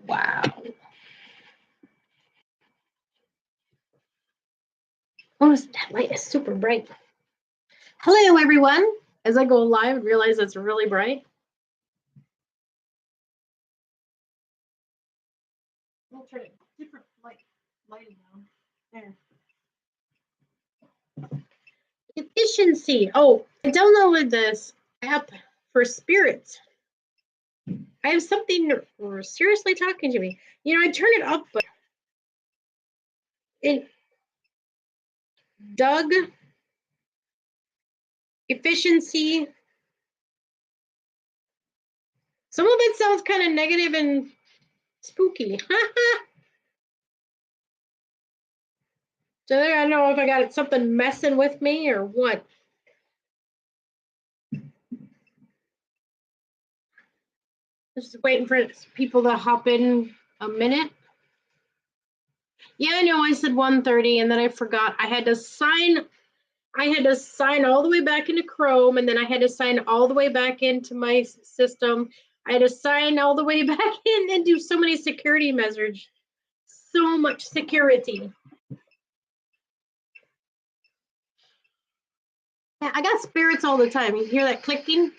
Wow. Oh, that light is super bright. Hello, everyone. As I go live, I realize it's really bright. We'll try a different lighting down. There. Efficiency. Oh, I downloaded this app for spirits. I have something seriously talking to me. You know, I turn it up, but it Doug efficiency. Some of it sounds kind of negative and spooky. So there, I don't know if I got something messing with me or what. Just waiting for people to hop in a minute. Yeah, I know I said 1:30 and then I forgot. I had to sign all the way back into Chrome, and then I had to sign all the way back into my system. I had to sign all the way back in and do so many security measures. So much security. Yeah, I got spirits all the time. You hear that clicking?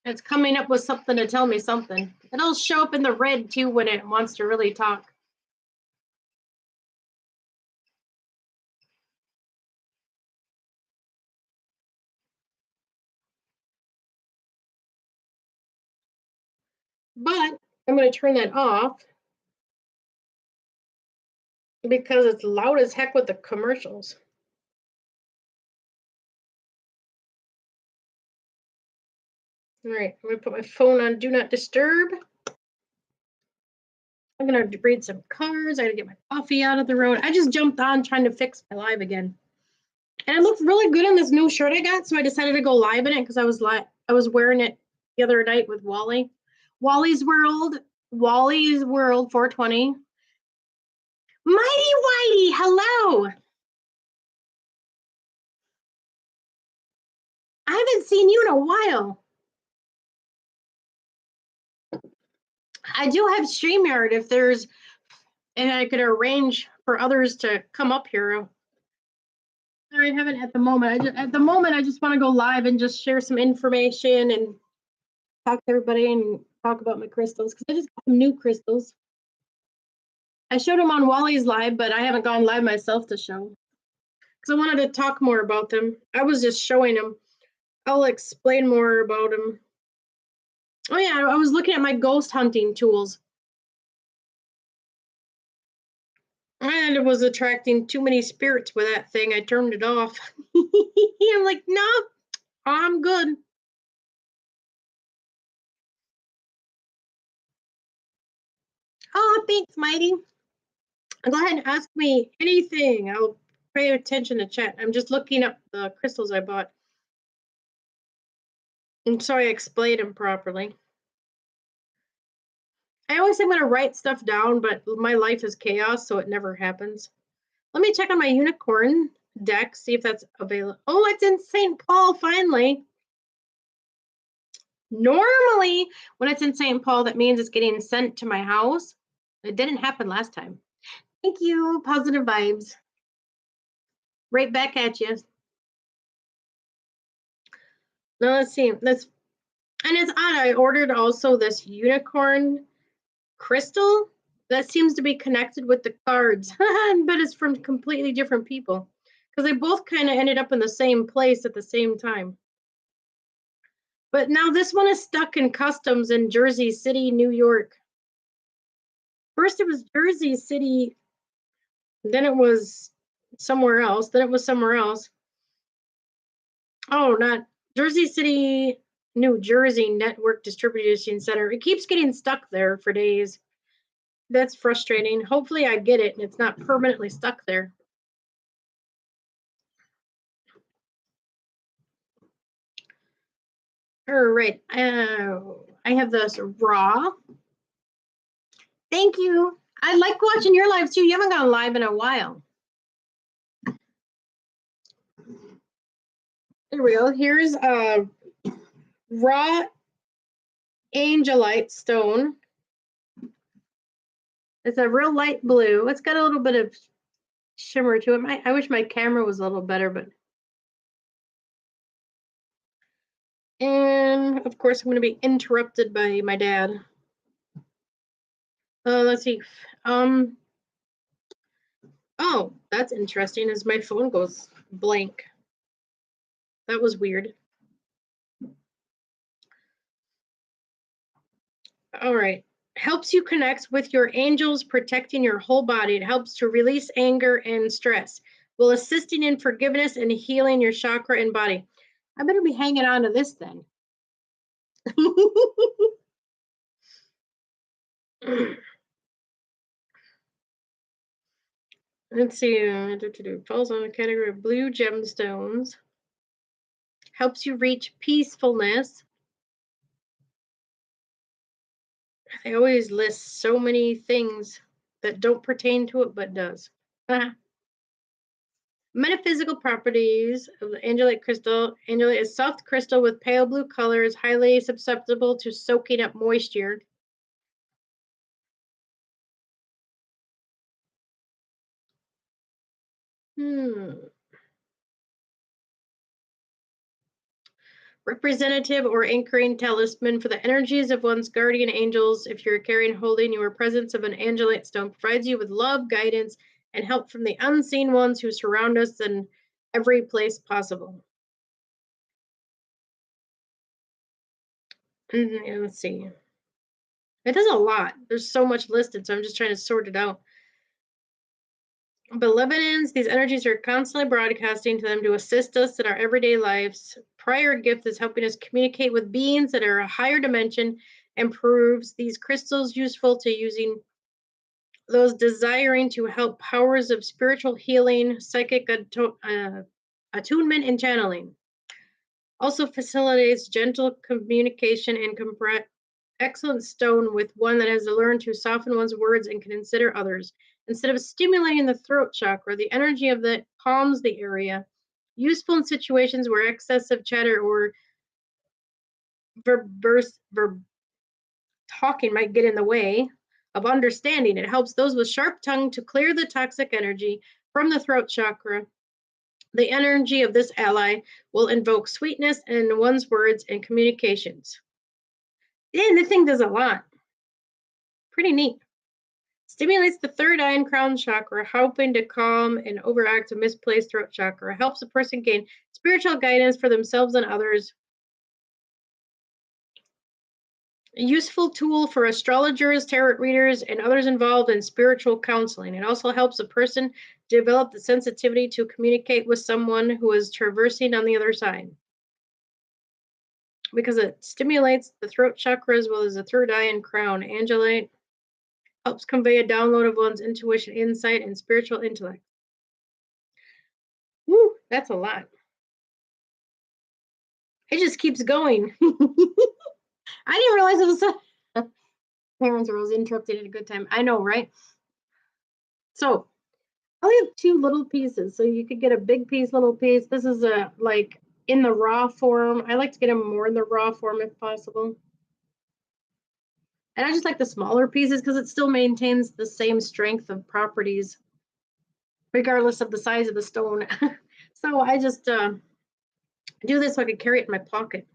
It's coming up with something to tell me something. It'll show up in the red too when it wants to really talk. But I'm going to turn that off because it's loud as heck with the commercials. All right, I'm going to put my phone on Do Not Disturb. I'm going to read some cards. I got to get my coffee out of the road. I just jumped on trying to fix my live again. And it looked really good in this new shirt I got, so I decided to go live in it because I was wearing it the other night with Wally. Wally's World 420. Mighty Whitey, hello. I haven't seen you in a while. I do have StreamYard if there's, and I could arrange for others to come up here. I haven't at the moment. I just want to go live and just share some information and talk to everybody and talk about my crystals because I just got some new crystals. I showed them on Wally's live, but I haven't gone live myself to show because I wanted to talk more about them. I was just showing them. I'll explain more about them. Oh yeah, I was looking at my ghost hunting tools. And it was attracting too many spirits with that thing. I turned it off. I'm like, no, I'm good. Oh, thanks, Mighty. Go ahead and ask me anything. I'll pay attention to chat. I'm just looking up the crystals I bought. And so I explained them properly. I always say I'm going to write stuff down, but my life is chaos, so it never happens. Let me check on my unicorn deck, see if that's available. Oh, it's in St. Paul, finally. Normally, when it's in St. Paul, that means it's getting sent to my house. It didn't happen last time. Thank you. Positive vibes. Right back at you. Now let's see. And it's odd. I ordered also this unicorn crystal that seems to be connected with the cards, but it's from completely different people because they both kind of ended up in the same place at the same time. But now this one is stuck in customs in Jersey City, New York. First it was Jersey City, then it was somewhere else, then it was somewhere else. Oh, not Jersey City, New Jersey Network Distribution Center. It keeps getting stuck there for days. That's frustrating. Hopefully I get it and it's not permanently stuck there. All right. I have this raw. Thank you. I like watching your lives too. You haven't gone live in a while. There we go. Here's a raw angelite stone. It's a real light blue. It's got a little bit of shimmer to it. I wish my camera was a little better, but. And of course, I'm going to be interrupted by my dad. Let's see. Oh, that's interesting as my phone goes blank. That was weird. All right. Helps you connect with your angels, protecting your whole body. It helps to release anger and stress while assisting in forgiveness and healing your chakra and body. I better be hanging on to this then. Let's see. Falls on the category of blue gemstones. Helps you reach peacefulness. They always list so many things that don't pertain to it, but does. Metaphysical properties of the angelite crystal. Angelite is soft crystal with pale blue color, is highly susceptible to soaking up moisture. Representative or anchoring talisman for the energies of one's guardian angels. If you're carrying, holding your presence of an angelite stone, provides you with love, guidance, and help from the unseen ones who surround us in every place possible. Let's see. It does a lot. There's so much listed, so I'm just trying to sort it out. Benevolence, these energies are constantly broadcasting to them to assist us in our everyday lives. Prior gift is helping us communicate with beings that are a higher dimension and proves these crystals useful to using those desiring to help powers of spiritual healing, psychic attunement, and channeling. Also facilitates gentle communication and excellent stone with one that has learned to soften one's words and consider others. Instead of stimulating the throat chakra, the energy of that calms the area. Useful in situations where excessive chatter or talking might get in the way of understanding. It helps those with sharp tongue to clear the toxic energy from the throat chakra. The energy of this ally will invoke sweetness in one's words and communications. And the thing does a lot. Pretty neat. Stimulates the third eye and crown chakra, helping to calm and overact a misplaced throat chakra. Helps a person gain spiritual guidance for themselves and others. A useful tool for astrologers, tarot readers, and others involved in spiritual counseling. It also helps a person develop the sensitivity to communicate with someone who is traversing on the other side. Because it stimulates the throat chakra as well as the third eye and crown. Angelite helps convey a download of one's intuition, insight, and spiritual intellect. Woo, that's a lot. It just keeps going. I didn't realize it was so. Parents was interrupted at a good time. I know, right? So I only have two little pieces, so you could get a big piece, little piece. This is a like in the raw form. I like to get them more in the raw form if possible. And I just like the smaller pieces because it still maintains the same strength of properties, regardless of the size of the stone. So I just do this so I can carry it in my pocket.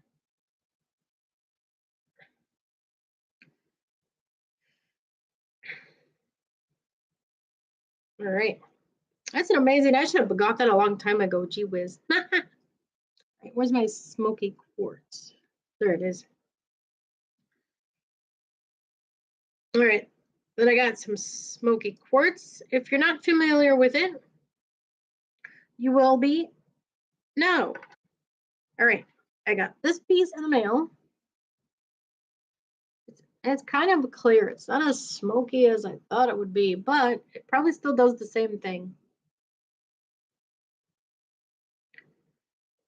All right. That's an amazing. I should have got that a long time ago. Gee whiz. Where's my smoky quartz? There it is. All right. Then I got some smoky quartz. If you're not familiar with it, you will be. No. All right. I got this piece in the mail. It's kind of clear. It's not as smoky as I thought it would be, but it probably still does the same thing.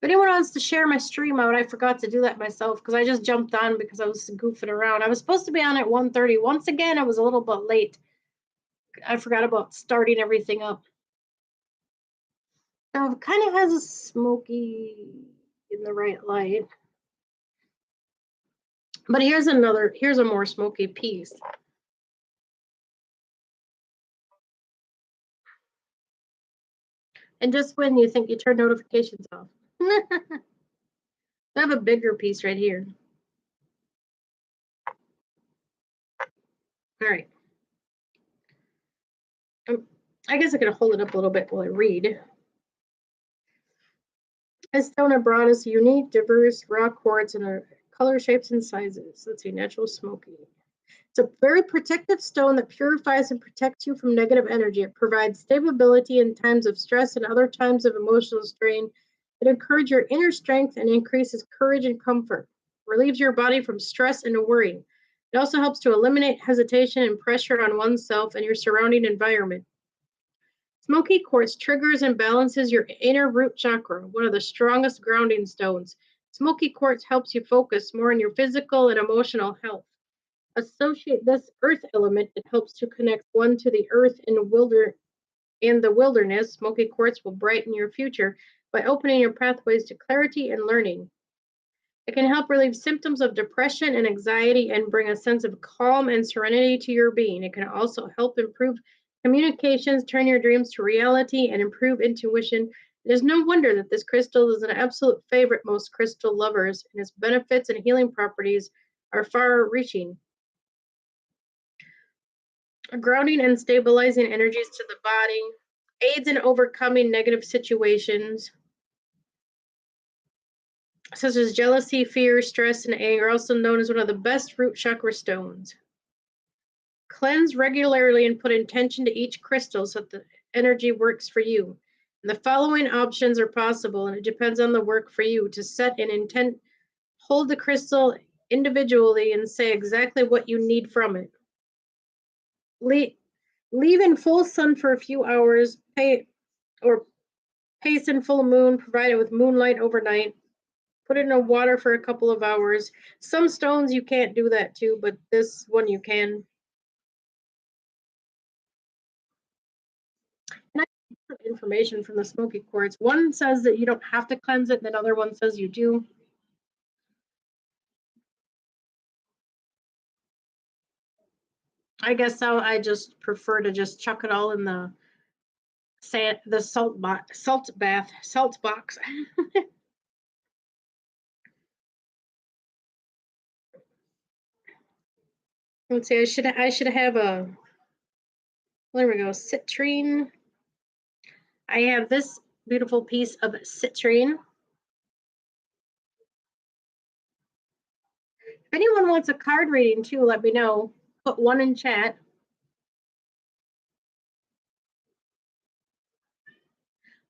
If anyone wants to share my stream out, I forgot to do that myself because I just jumped on because I was goofing around. I was supposed to be on at 1:30. Once again, I was a little bit late. I forgot about starting everything up. Now it kind of has a smoky in the right light. But here's a more smoky piece. And just when you think you turn notifications off. I have a bigger piece right here. All right. I guess I could hold it up a little bit while I read. This stone abroad is unique, diverse rock quartz in color, shapes, and sizes. Let's see, natural smoky. It's a very protective stone that purifies and protects you from negative energy. It provides stability in times of stress and other times of emotional strain. It encourages your inner strength and increases courage and comfort. Relieves your body from stress and worry. It also helps to eliminate hesitation and pressure on oneself and your surrounding environment. Smoky quartz triggers and balances your inner root chakra, one of the strongest grounding stones. Smoky quartz helps you focus more on your physical and emotional health. Associate this earth element, it helps to connect one to the earth in the wilderness. Smoky quartz will brighten your future by opening your pathways to clarity and learning. It can help relieve symptoms of depression and anxiety and bring a sense of calm and serenity to your being. It can also help improve communications, turn your dreams to reality, and improve intuition. It is no wonder that this crystal is an absolute favorite most crystal lovers, and its benefits and healing properties are far reaching. Grounding and stabilizing energies to the body, aids in overcoming negative situations, such as jealousy, fear, stress, and anger, also known as one of the best root chakra stones. Cleanse regularly and put intention to each crystal so that the energy works for you. And the following options are possible, and it depends on the work for you to set an intent. Hold the crystal individually and say exactly what you need from it. Leave in full sun for a few hours, pace in full moon, provide it with moonlight overnight. Put it in a water for a couple of hours. Some stones you can't do that to, but this one you can. And I get information from the smoky quartz. One says that you don't have to cleanse it, and another one says you do. I guess I just prefer to just chuck it all in the salt box. Let's see. I should have a. There we go. Citrine. I have this beautiful piece of citrine. If anyone wants a card reading too, let me know. Put one in chat.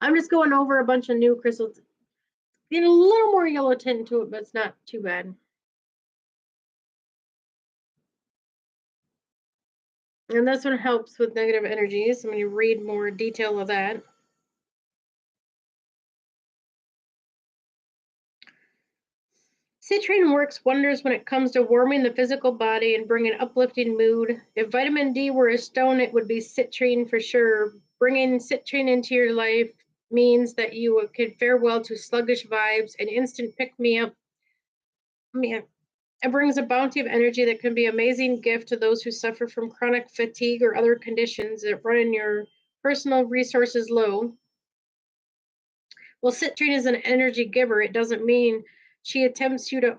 I'm just going over a bunch of new crystals. Getting a little more yellow tint to it, but it's not too bad. And this one helps with negative energies. I'm going to read more detail of that. Citrine works wonders when it comes to warming the physical body and bringing uplifting mood. If vitamin D were a stone, it would be citrine for sure. Bringing citrine into your life means that you could fare well to sluggish vibes and instant pick-me-up. It brings a bounty of energy that can be an amazing gift to those who suffer from chronic fatigue or other conditions that run your personal resources low. Well, citrine is an energy giver. It doesn't mean she attempts you to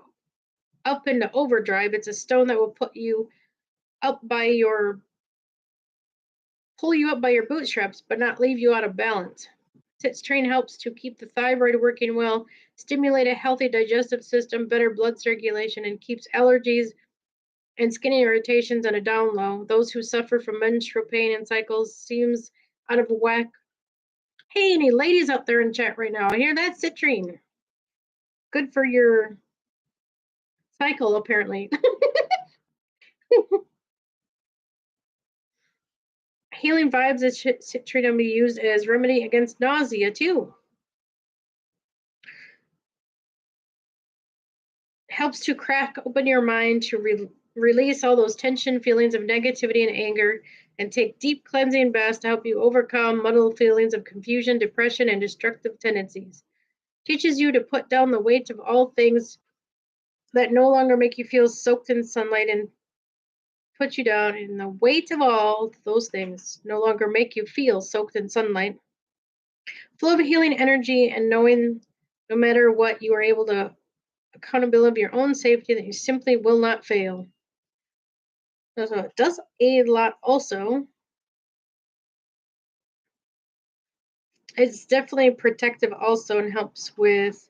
up into overdrive. It's a stone that will pull you up by your bootstraps, but not leave you out of balance. Citrine helps to keep the thyroid working well, stimulate a healthy digestive system, better blood circulation, and keeps allergies and skin irritations on a down low. Those who suffer from menstrual pain and cycles seems out of whack. Hey, any ladies out there in chat right now? I hear that citrine. Good for your cycle, apparently. Healing vibes is citrine can be used as remedy against nausea too. Helps to crack open your mind to release all those tension, feelings of negativity and anger, and take deep cleansing baths to help you overcome muddled feelings of confusion, depression, and destructive tendencies. Teaches you to put down the weight of all things that no longer make you feel soaked in sunlight and put you down in the weight of all those things no longer make you feel soaked in sunlight. Flow of healing energy and knowing no matter what, you are able to accountability of your own safety that you simply will not fail. So it does aid a lot also. It's definitely protective also and helps with,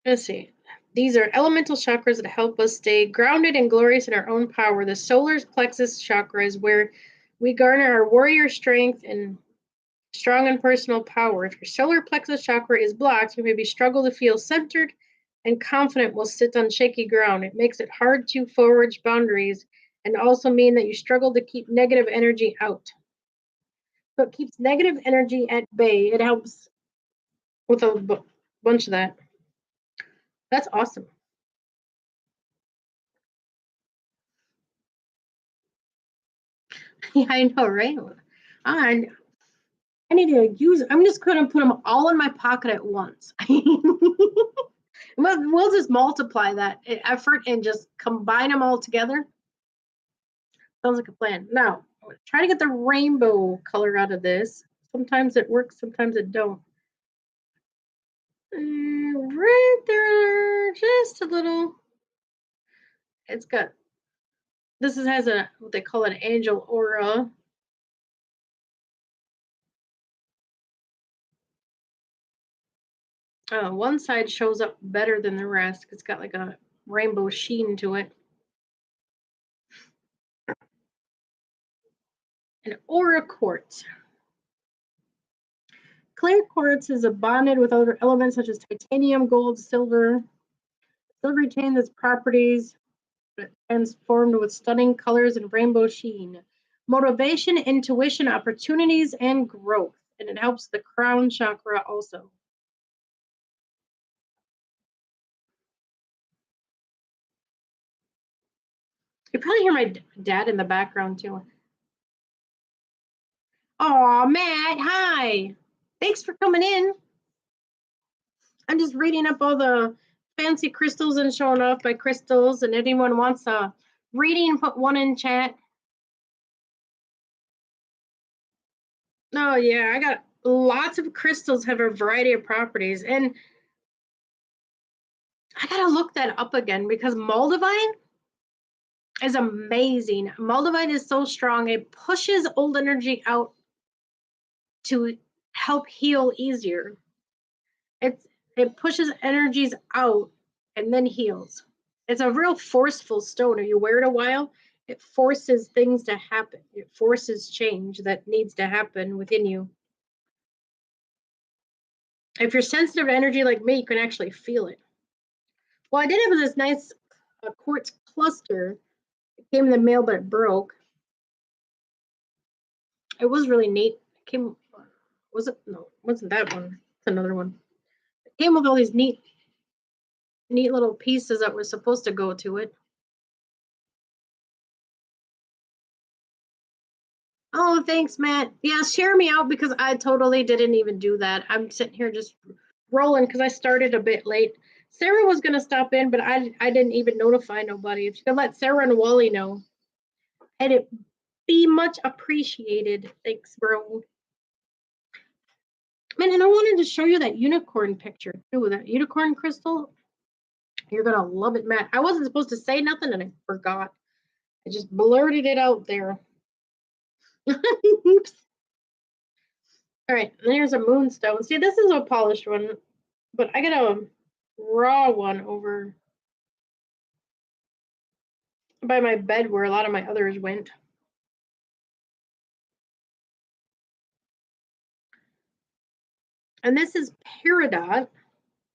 let's see. These are elemental chakras that help us stay grounded and glorious in our own power. The solar plexus chakra is where we garner our warrior strength and strong and personal power. If your solar plexus chakra is blocked, you maybe struggle to feel centered and confident will sit on shaky ground. It makes it hard to forge boundaries and also mean that you struggle to keep negative energy out. So it keeps negative energy at bay. It helps with a bunch of that. That's awesome. Yeah, I know, right? I, I need to use. I'm just going to put them all in my pocket at once. We'll just multiply that effort and just combine them all together. Sounds like a plan. Now, try to get the rainbow color out of this. Sometimes it works, sometimes it don't. Right there, just a little. It's got, this has a, what they call an angel aura. One side shows up better than the rest. It's got like a rainbow sheen to it. An aura quartz. Clear quartz is bonded with other elements such as titanium, gold, silver. Silver retains its properties, transformed with stunning colors and rainbow sheen. Motivation, intuition, opportunities, and growth. And it helps the crown chakra also. You probably hear my dad in the background too. Oh, Matt, hi. Thanks for coming in. I'm just reading up all the fancy crystals and showing off my crystals. And anyone wants a reading, put one in chat. Oh, yeah, I got lots of crystals have a variety of properties. And I got to look that up again because Moldavine is amazing. Moldavine is so strong. It pushes old energy out to help heal easier. It pushes energies out and then heals. It's a real forceful stone. If you wear it a while, it forces things to happen. It forces change that needs to happen within you. If you're sensitive to energy like me, you can actually feel it. Well, I did have this nice quartz cluster. It came in the mail, but it broke. It was really neat. It came, was it? No, it wasn't that one. It's another one. It came with all these neat little pieces that were supposed to go to it. Oh, thanks, Matt. Yeah, share me out because I totally didn't even do that. I'm sitting here just rolling because I started a bit late. Sarah was going to stop in, but I didn't even notify nobody. If you could let Sarah and Wally know, and it be much appreciated. Thanks, bro. Man, and I wanted to show you that unicorn picture too, that unicorn crystal. You're gonna love it, Matt. I wasn't supposed to say nothing and I forgot. I just blurted it out there. Oops. All right, and here's a moonstone. See, this is a polished one, but I got a raw one over by my bed where a lot of my others went. And this is Peridot,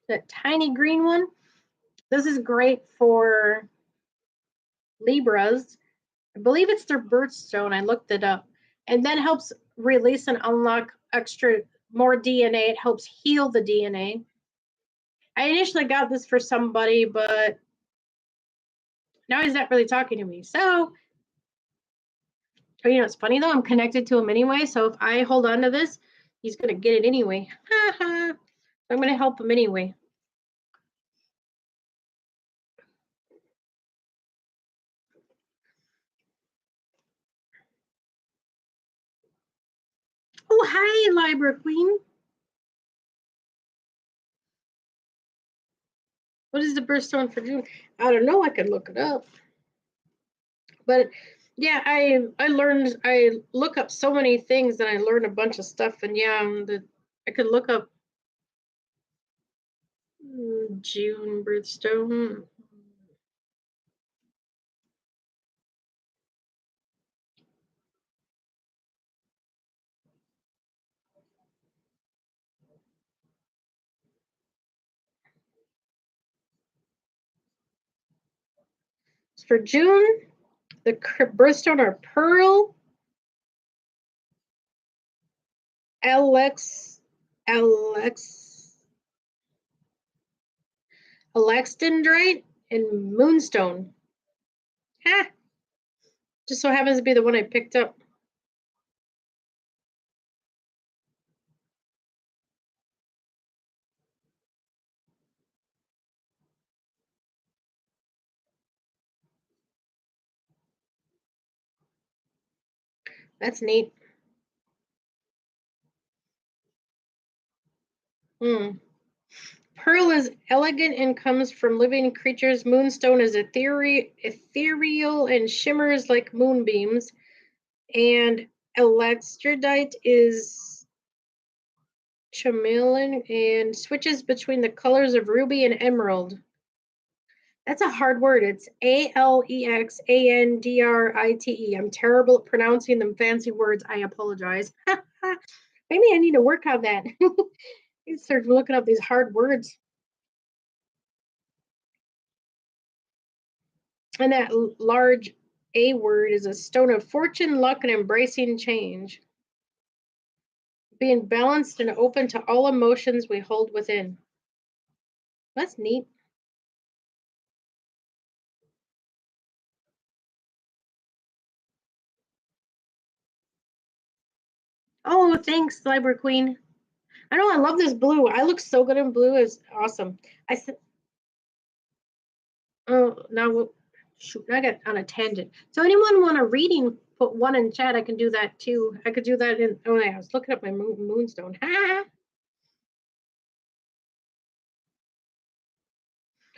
that tiny green one. This is great for Libras. I believe it's their birthstone. I looked it up. And that helps release and unlock extra more DNA. It helps heal the DNA. I initially got this for somebody, but now he's not really talking to me. So, you know, it's funny though. I'm connected to him anyway. So if I hold on to this, he's going to get it anyway. I'm going to help him anyway. Hi, Library Queen. What is the birthstone for June? I don't know. I can look it up. But yeah, I look up so many things and I learn a bunch of stuff. And yeah, I could look up June birthstone. For June, the birthstone are Pearl, Alex, Alex, Alexandrite, and Moonstone. Ha! Just so happens to be the one I picked up. That's neat. Pearl is elegant and comes from living creatures. Moonstone is ethereal and shimmers like moonbeams. And Electrodite is chameleon and switches between the colors of ruby and emerald. That's a hard word. It's Alexandrite. I'm terrible at pronouncing them fancy words. I apologize. Maybe I need to work on that. I start looking up these hard words. And that large A word is a stone of fortune, luck, and embracing change. Being balanced and open to all emotions we hold within. That's neat. Oh, thanks, Library Queen. I know I love this blue. I look so good in blue. It's awesome. I said, oh, now shoot, I got on a tangent. So anyone want a reading? Put one in chat. I can do that too. I could do that in. Oh yeah, I was looking up my moonstone.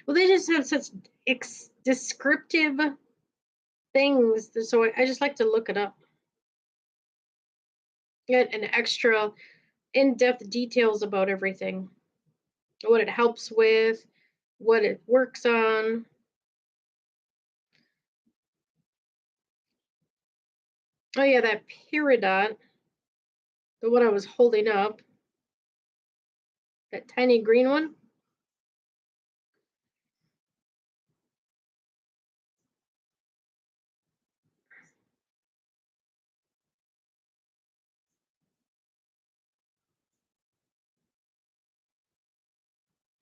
Well, they just have such descriptive things, so I just like to look it up. Get an extra in-depth details about everything, what it helps with, what it works on. Oh yeah, that peridot, the one I was holding up, that tiny green one.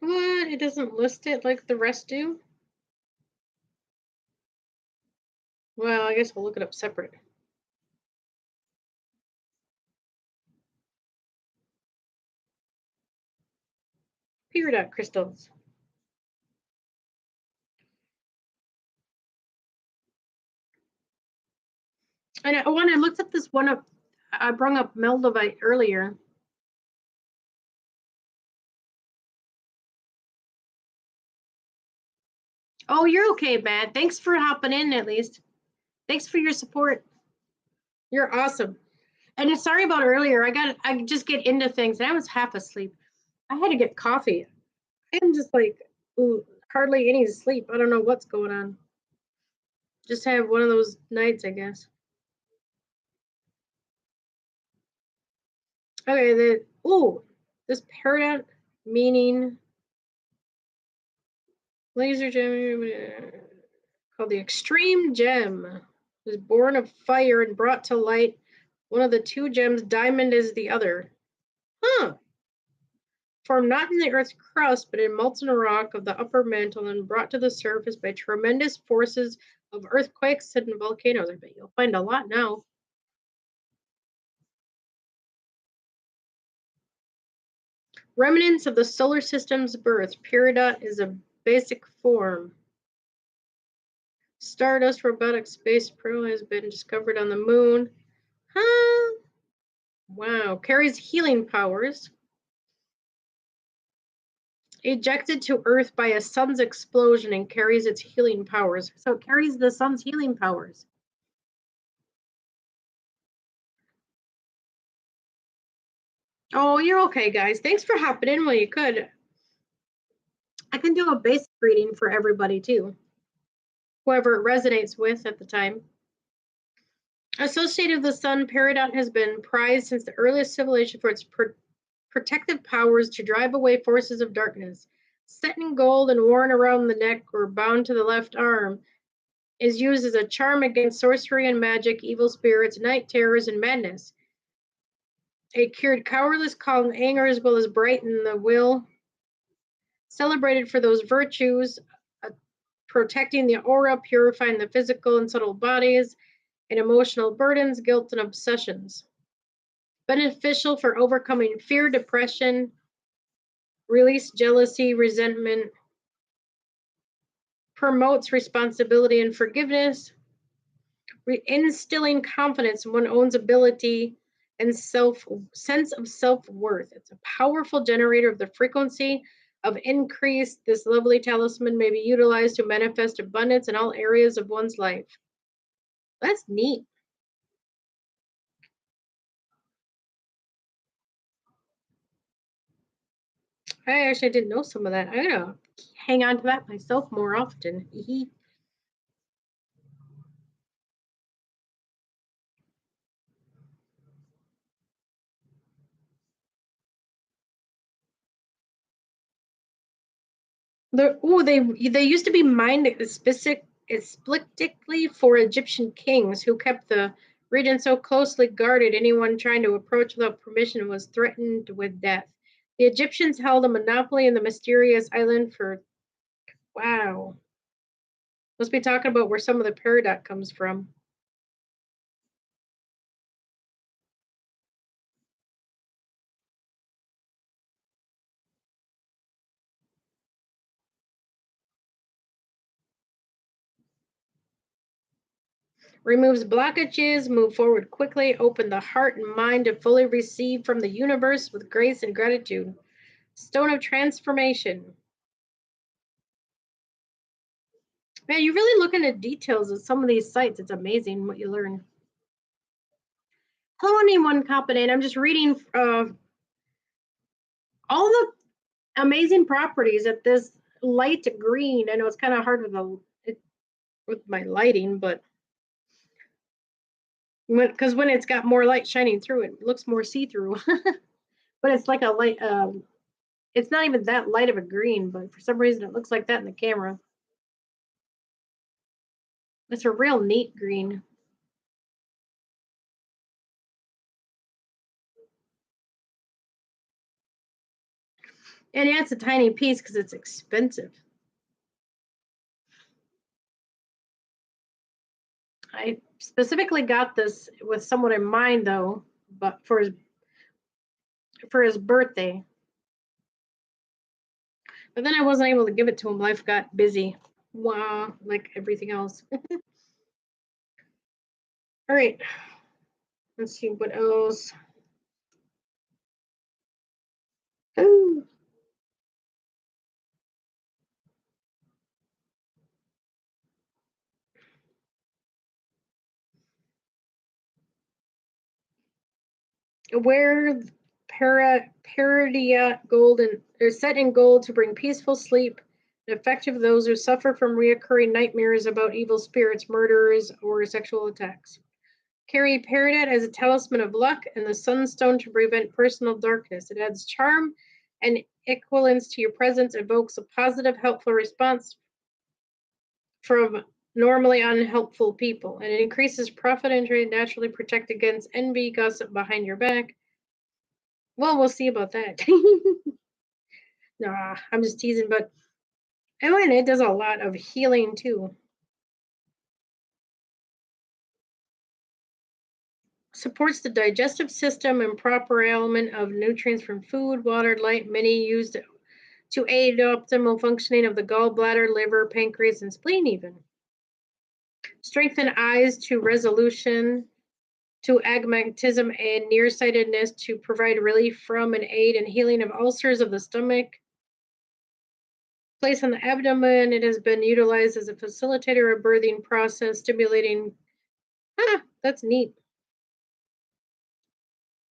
What? It doesn't list it like the rest do? Well, I guess we'll look it up separate. Peridot crystals. And when I looked up this one up, I brought up Meldovite earlier. Oh, you're okay, Matt. Thanks for hopping in at least. Thanks for your support. You're awesome. And sorry about earlier. I just get into things and I was half asleep. I had to get coffee. I'm just like hardly any sleep. I don't know what's going on. Just have one of those nights, I guess. Okay, this peridot meaning laser gem called the extreme gem was born of fire and brought to light. One of the two gems, diamond, is the other. Huh. Formed not in the Earth's crust, but in molten rock of the upper mantle and brought to the surface by tremendous forces of earthquakes and volcanoes. I bet you'll find a lot now. Remnants of the solar system's birth. Peridot is a basic form. Stardust robotic space probe has been discovered on the moon. Huh? Wow. Carries healing powers. Ejected to Earth by a sun's explosion and carries its healing powers. So it carries the sun's healing powers. Oh, you're okay, guys. Thanks for hopping in while you could. I can do a basic reading for everybody too, whoever it resonates with at the time. Associated with the sun, Peridot has been prized since the earliest civilization for its protective powers to drive away forces of darkness. Set in gold and worn around the neck or bound to the left arm, is used as a charm against sorcery and magic, evil spirits, night terrors, and madness. It cured cowardice, calm anger, as well as brightened the will. Celebrated for those virtues, uh, protecting the aura, purifying the physical and subtle bodies, and emotional burdens, guilt, and obsessions. Beneficial for overcoming fear, depression, release jealousy, resentment, promotes responsibility and forgiveness, instilling confidence in one's own ability and sense of self-worth. It's a powerful generator of the frequency of increase. This lovely talisman may be utilized to manifest abundance in all areas of one's life. That's neat. I actually didn't know some of that. I'm gonna hang on to that myself more often. They used to be mined explicitly for Egyptian kings who kept the region so closely guarded. Anyone trying to approach without permission was threatened with death. The Egyptians held a monopoly in the mysterious island for wow. Must be talking about where some of the peridot comes from. Removes blockages, move forward quickly, open the heart and mind to fully receive from the universe with grace and gratitude. Stone of transformation. Man, you really look into details of some of these sites. It's amazing what you learn. Hello, anyone competent. I'm just reading all the amazing properties at this light green. I know it's kind of hard with my lighting, but because when it's got more light shining through it, it looks more see-through. But it's like a light. It's not even that light of a green, but for some reason it looks like that in the camera. It's a real neat green. And yeah, it's a tiny piece because it's expensive. I specifically got this with someone in mind though, but for his birthday. But then I wasn't able to give it to him. Life got busy. Wow, like everything else. All right, let's see what else. Ooh. Wear Peridia golden or set in gold to bring peaceful sleep and effective those who suffer from reoccurring nightmares about evil spirits, murderers, or sexual attacks. Carry Peridot as a talisman of luck and the Sunstone to prevent personal darkness. It adds charm and equivalence to your presence, evokes a positive, helpful response from normally unhelpful people, and it increases profit and trade, naturally protect against envy, gossip behind your back. Well, we'll see about that. Nah, I'm just teasing, but oh, and it does a lot of healing too. Supports the digestive system and proper element of nutrients from food, water, light, many used to aid optimal functioning of the gallbladder, liver, pancreas, and spleen even. Strengthen eyes to resolution to agmatism and nearsightedness to provide relief from and aid in healing of ulcers of the stomach. Placed on the abdomen, it has been utilized as a facilitator of birthing process, stimulating. That's neat.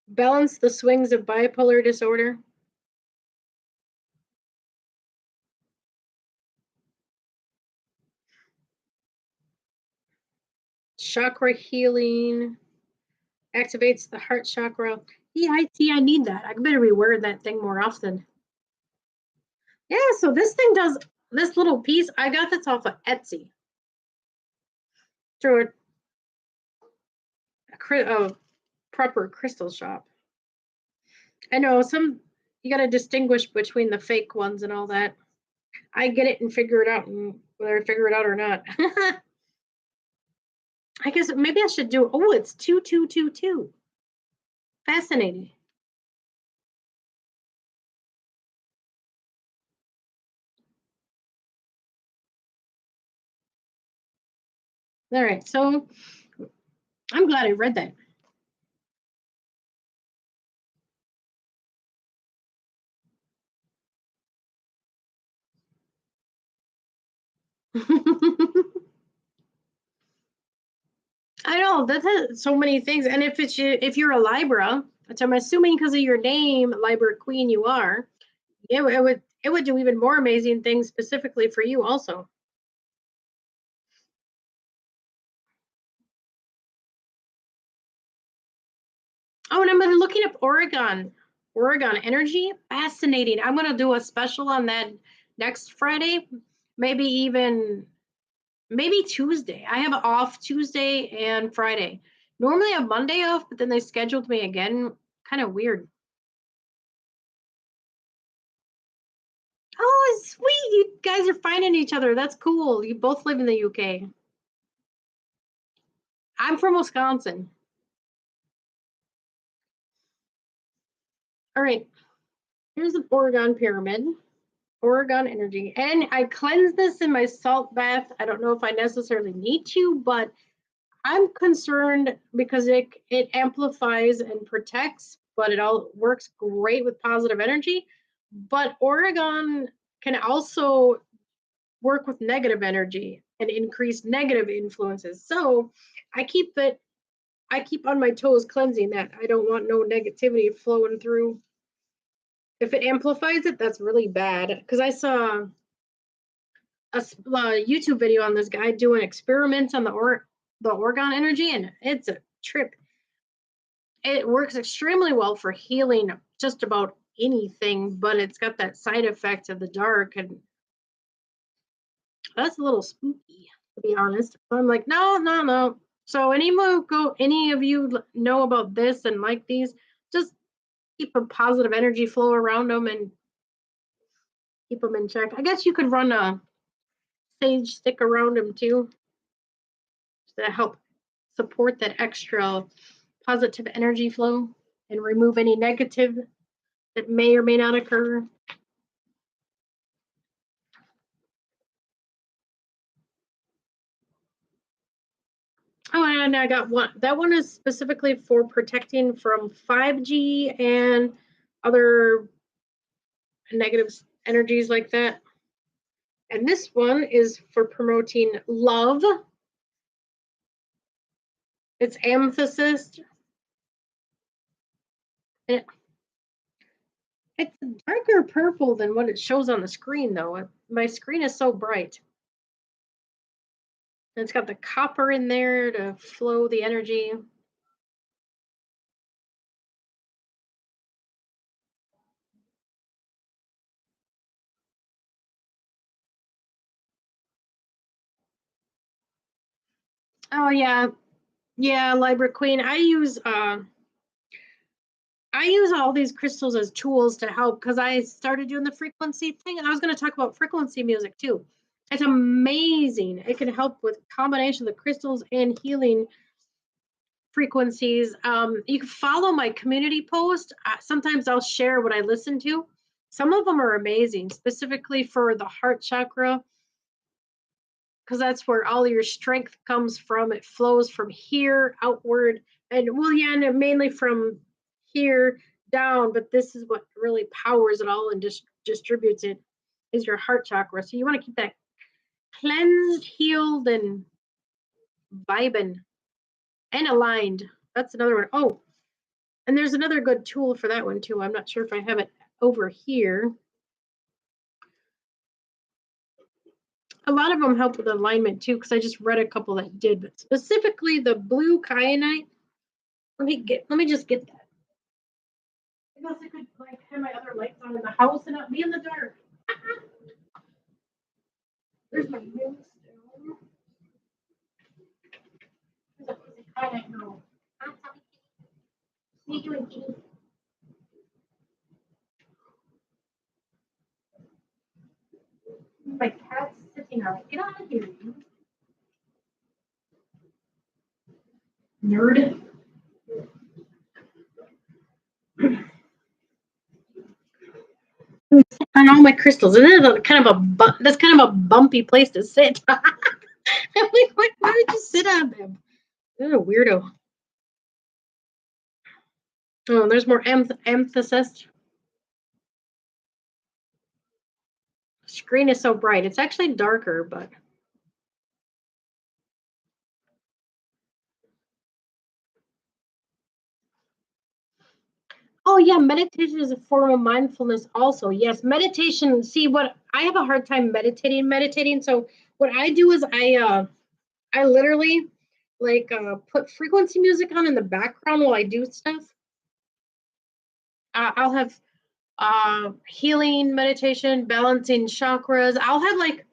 Balance the swings of bipolar disorder. Chakra healing. Activates the heart chakra. Yeah, I need that. I better be wearing that thing more often. Yeah, so this thing does this little piece. I got this off of Etsy through a proper crystal shop. I know you got to distinguish between the fake ones and all that. I get it and figure it out, and whether I figure it out or not. I guess maybe I should do. Oh, it's 2222. Fascinating. All right, so I'm glad I read that. I know that has so many things, and if you're a Libra, which I'm assuming because of your name, Libra Queen, you are. Yeah, it would do even more amazing things specifically for you also. Oh, and I'm looking up Oregon energy. Fascinating. I'm gonna do a special on that next Friday, maybe Tuesday. I have off Tuesday and Friday. Normally I have Monday off, but then they scheduled me again. Kind of weird. Oh, sweet. You guys are finding each other. That's cool. You both live in the UK. I'm from Wisconsin. All right. Here's the Oregon pyramid. Oregon energy. And I cleanse this in my salt bath. I don't know if I necessarily need to, but I'm concerned because it amplifies and protects, but it all works great with positive energy. But Oregon can also work with negative energy and increase negative influences. So I keep on my toes cleansing that. I don't want no negativity flowing through. If it amplifies it, that's really bad. Because I saw a YouTube video on this guy doing experiments on the Oregon energy, and it's a trip. It works extremely well for healing just about anything, but it's got that side effect of the dark, and that's a little spooky, to be honest. So I'm like, no, no, no. So any of you know about this and like these, just keep a positive energy flow around them and keep them in check. I guess you could run a sage stick around them too to help support that extra positive energy flow and remove any negative that may or may not occur. Oh, and I got one. That one is specifically for protecting from 5G and other negative energies like that. And this one is for promoting love. It's amethyst. It, it's a darker purple than what it shows on the screen, though. My screen is so bright. And it's got the copper in there to flow the energy. Oh yeah, yeah, Libra Queen. I use all these crystals as tools to help because I started doing the frequency thing, and I was going to talk about frequency music too. It's amazing. It can help with combination of the crystals and healing frequencies. You can follow my community post. Sometimes I'll share what I listen to. Some of them are amazing, specifically for the heart chakra, because that's where all your strength comes from. It flows from here outward And well, yeah, and mainly from here down, but this is what really powers it all and distributes it is your heart chakra. So you want to keep that cleansed, healed, and vibing and aligned. That's another one. Oh, and there's another good tool for that one too. I'm not sure if I have it over here. A lot of them help with alignment too, because I just read a couple that did, but specifically the blue kyanite. Let me just get that. I guess I could like have my other lights on in the house and not be in the dark. There's my moonstone. There's a kyanite girl. What are you doing, kitty? My cat's sitting on it. Get out of here, you nerd. On all my crystals, and that's kind of a bumpy place to sit. I'm like, why would you sit on them? You're a weirdo. Oh, there's more amethyst. Screen is so bright. It's actually darker, but oh yeah, meditation is a form of mindfulness also. Yes, meditation. See, what I have a hard time meditating. So what I do is I literally like put frequency music on in the background while I do stuff. I'll have healing meditation, balancing chakras. I'll have like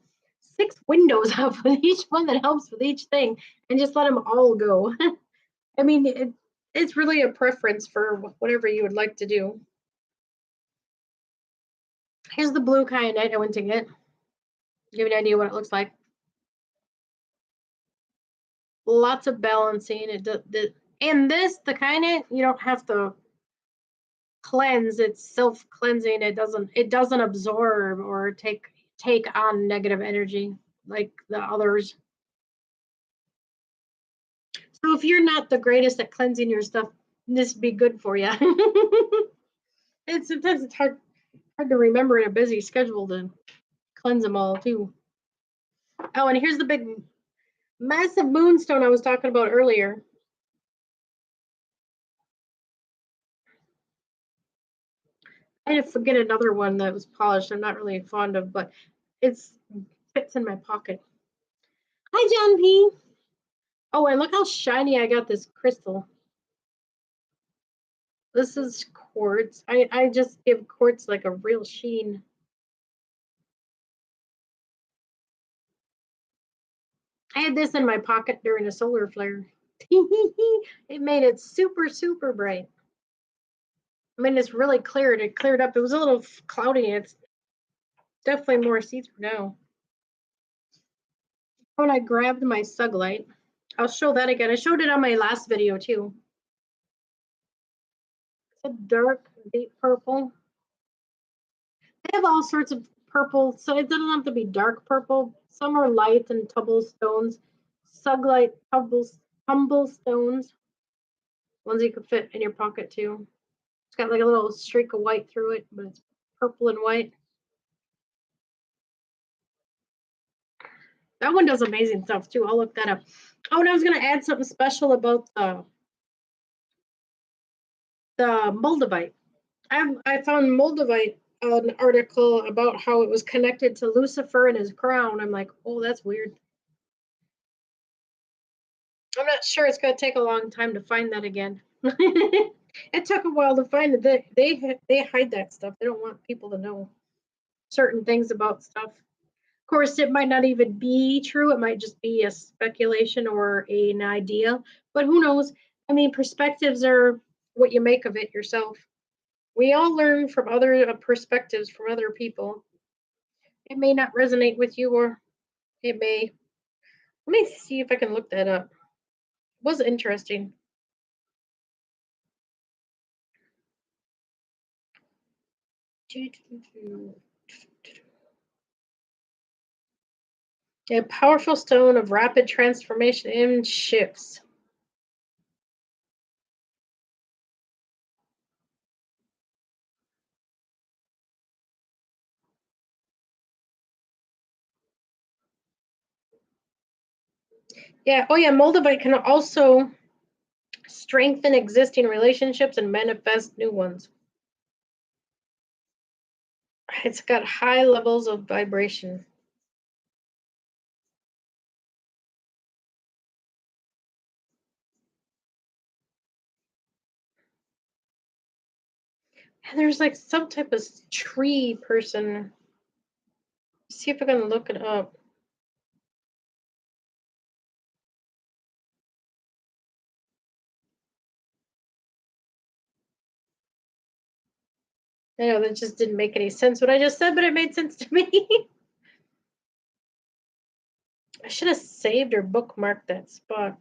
6 windows up with each one that helps with each thing, and just let them all go. I mean, it's really a preference for whatever you would like to do. Here's the blue kyanite I went to get. Give you an idea what it looks like. Lots of balancing. And this, the kyanite, you don't have to cleanse. It's self cleansing. It doesn't absorb or take on negative energy like the others. So if you're not the greatest at cleansing your stuff, this would be good for you. And sometimes it's hard to remember in a busy schedule to cleanse them all too. Oh, and here's the big massive moonstone I was talking about earlier. I had to forget another one that was polished. I'm not really fond of, but it's fits in my pocket. Hi, John P. Oh, and look how shiny I got this crystal. This is quartz. I just give quartz like a real sheen. I had this in my pocket during a solar flare. It made it super, super bright. I mean, it's really cleared. It cleared up. It was a little cloudy. It's definitely more see-through now. When I grabbed my suglight, I'll show that again. I showed it on my last video too. It's a dark, deep purple. They have all sorts of purple, so it doesn't have to be dark purple. Some are light and tumble stones, suglight tumble stones. Ones you could fit in your pocket too. It's got like a little streak of white through it, but it's purple and white. That one does amazing stuff too. I'll look that up. Oh, and I was gonna add something special about the moldavite. I found moldavite an article about how it was connected to Lucifer and his crown. I'm like, oh, that's weird. I'm not sure. It's going to take a long time to find that again. It took a while to find it. They hide that stuff. They don't want people to know certain things about stuff. Of course, it might not even be true. It might just be a speculation or an idea. But who knows? I mean, perspectives are what you make of it yourself. We all learn from other perspectives from other people. It may not resonate with you, or it may. Let me see if I can look that up. It was interesting. A powerful stone of rapid transformation and shifts. Yeah. Oh, yeah. Moldavite can also strengthen existing relationships and manifest new ones. It's got high levels of vibration. And there's like some type of tree person. See if I can look it up. I know that just didn't make any sense what I just said, but it made sense to me. I should have saved or bookmarked that spot.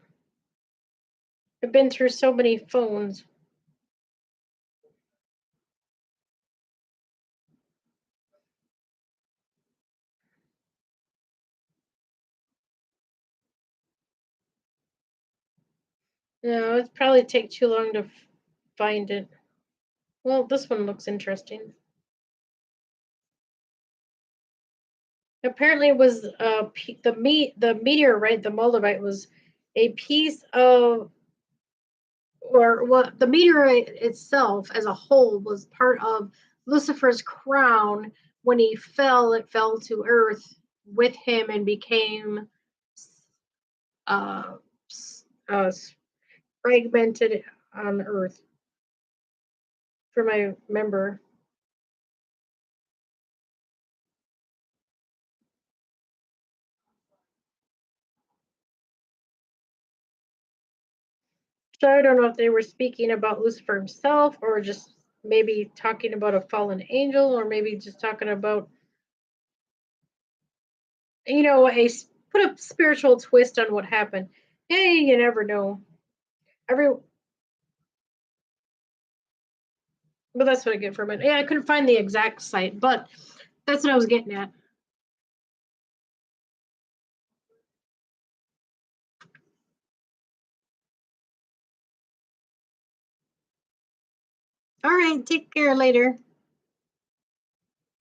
I've been through so many phones. No, it'd probably take too long to find it. Well, this one looks interesting. Apparently, it was the meteorite, the Moldavite, was a piece of, or what the meteorite itself as a whole was part of Lucifer's crown. When he fell, it fell to Earth with him and became uh, uh, fragmented on Earth. For my member. So I don't know if they were speaking about Lucifer himself or just maybe talking about a fallen angel or maybe just talking about, a put a spiritual twist on what happened. Hey, you never know. Every But that's what I get from it. Yeah, I couldn't find the exact site, but that's what I was getting at. All right, take care later.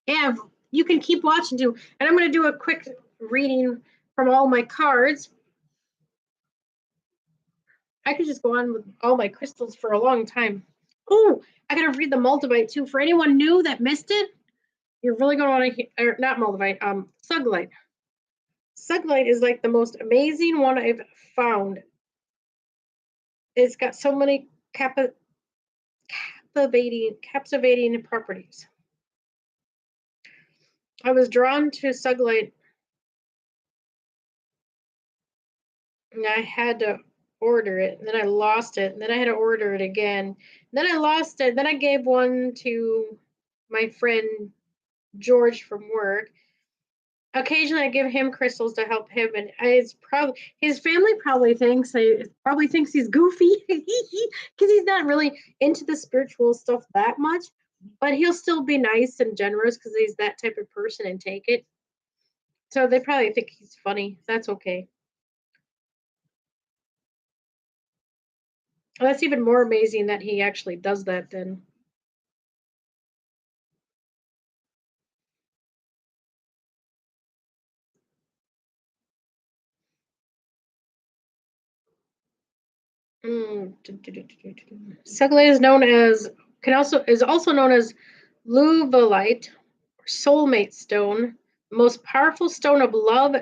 Yeah, you can keep watching too. And I'm going to do a quick reading from all my cards. I could just go on with all my crystals for a long time. Oh, I gotta read the multivite too. For anyone new that missed it, you're really gonna want to hear, not multivite, suglite. Suglite is like the most amazing one I've found. It's got so many captivating properties. I was drawn to suglite, and I had to order it. And then I lost it, and then I had to order it again. And then I lost it. Then I gave one to my friend George from work. Occasionally I give him crystals to help him, and it's probably his family probably thinks he's goofy because he's not really into the spiritual stuff that much, but he'll still be nice and generous because he's that type of person and take it. So they probably think he's funny. That's okay. Well, that's even more amazing that he actually does that then. Mm. Suglite is also known as luvalite, or soulmate stone, the most powerful stone of love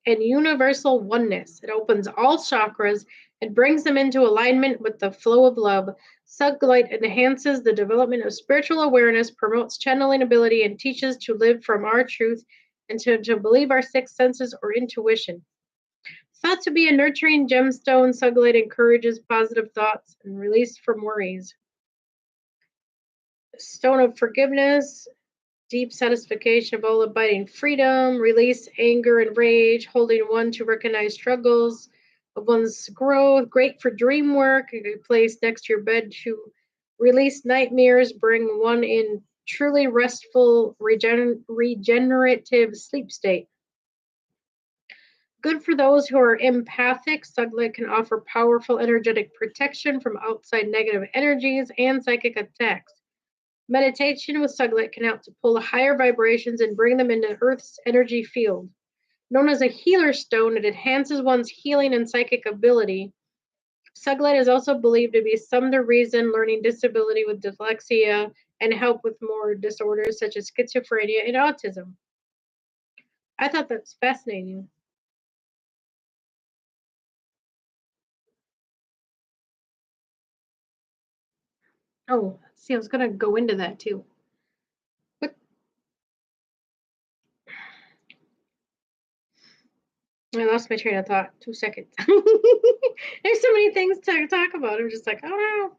and universal oneness. It opens all chakras and brings them into alignment with the flow of love. Suglite enhances the development of spiritual awareness, promotes channeling ability, and teaches to live from our truth and to believe our sixth senses or intuition. Thought to be a nurturing gemstone, Suglite encourages positive thoughts and release from worries. Stone of forgiveness, deep satisfaction of all abiding freedom, release anger and rage, holding one to recognize struggles of one's growth, great for dream work, placed next to your bed to release nightmares, bring one in truly restful, regenerative sleep state. Good for those who are empathic. Suglite can offer powerful energetic protection from outside negative energies and psychic attacks. Meditation with Suglite can help to pull higher vibrations and bring them into Earth's energy field. Known as a healer stone, it enhances one's healing and psychic ability. Suglite is also believed to be some the reason learning disability with dyslexia and help with more disorders such as schizophrenia and autism. I thought that's fascinating. Oh, see, I was going to go into that too. What? I lost my train of thought. 2 seconds. There's so many things to talk about. I'm just like, oh no.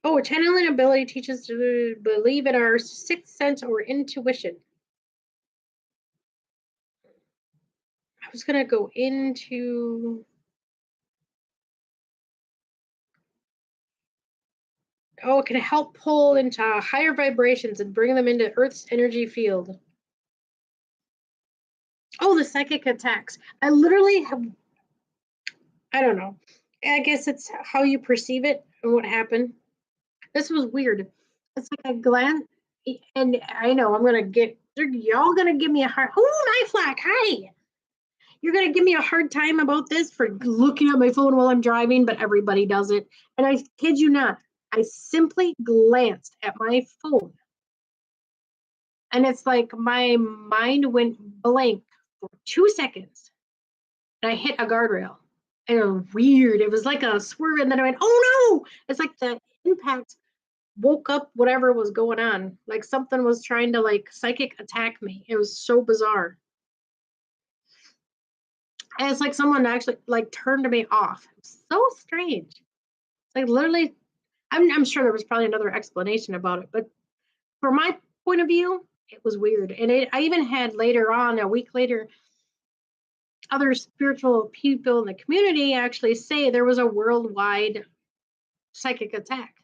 Oh, channeling ability teaches to believe in our sixth sense or intuition. I was going to go into. Oh, it can help pull into higher vibrations and bring them into Earth's energy field. Oh, the psychic attacks. I literally have, I don't know. I guess it's how you perceive it and what happened. This was weird. It's like a glance, and I know I'm going to get, y'all going to give me a hard, oh, my flack, hi. You're going to give me a hard time about this for looking at my phone while I'm driving, but everybody does it. And I kid you not, I simply glanced at my phone. And it's like my mind went blank for 2 seconds. And I hit a guardrail. And it was weird. It was like a swerve. And then I went, oh no. It's like the impact woke up whatever was going on. Like something was trying to like psychic attack me. It was so bizarre. And it's like someone actually like turned me off. So strange. Like literally, I'm sure there was probably another explanation about it, but from my point of view, it was weird. And I even had later on, a week later, other spiritual people in the community actually say there was a worldwide psychic attack.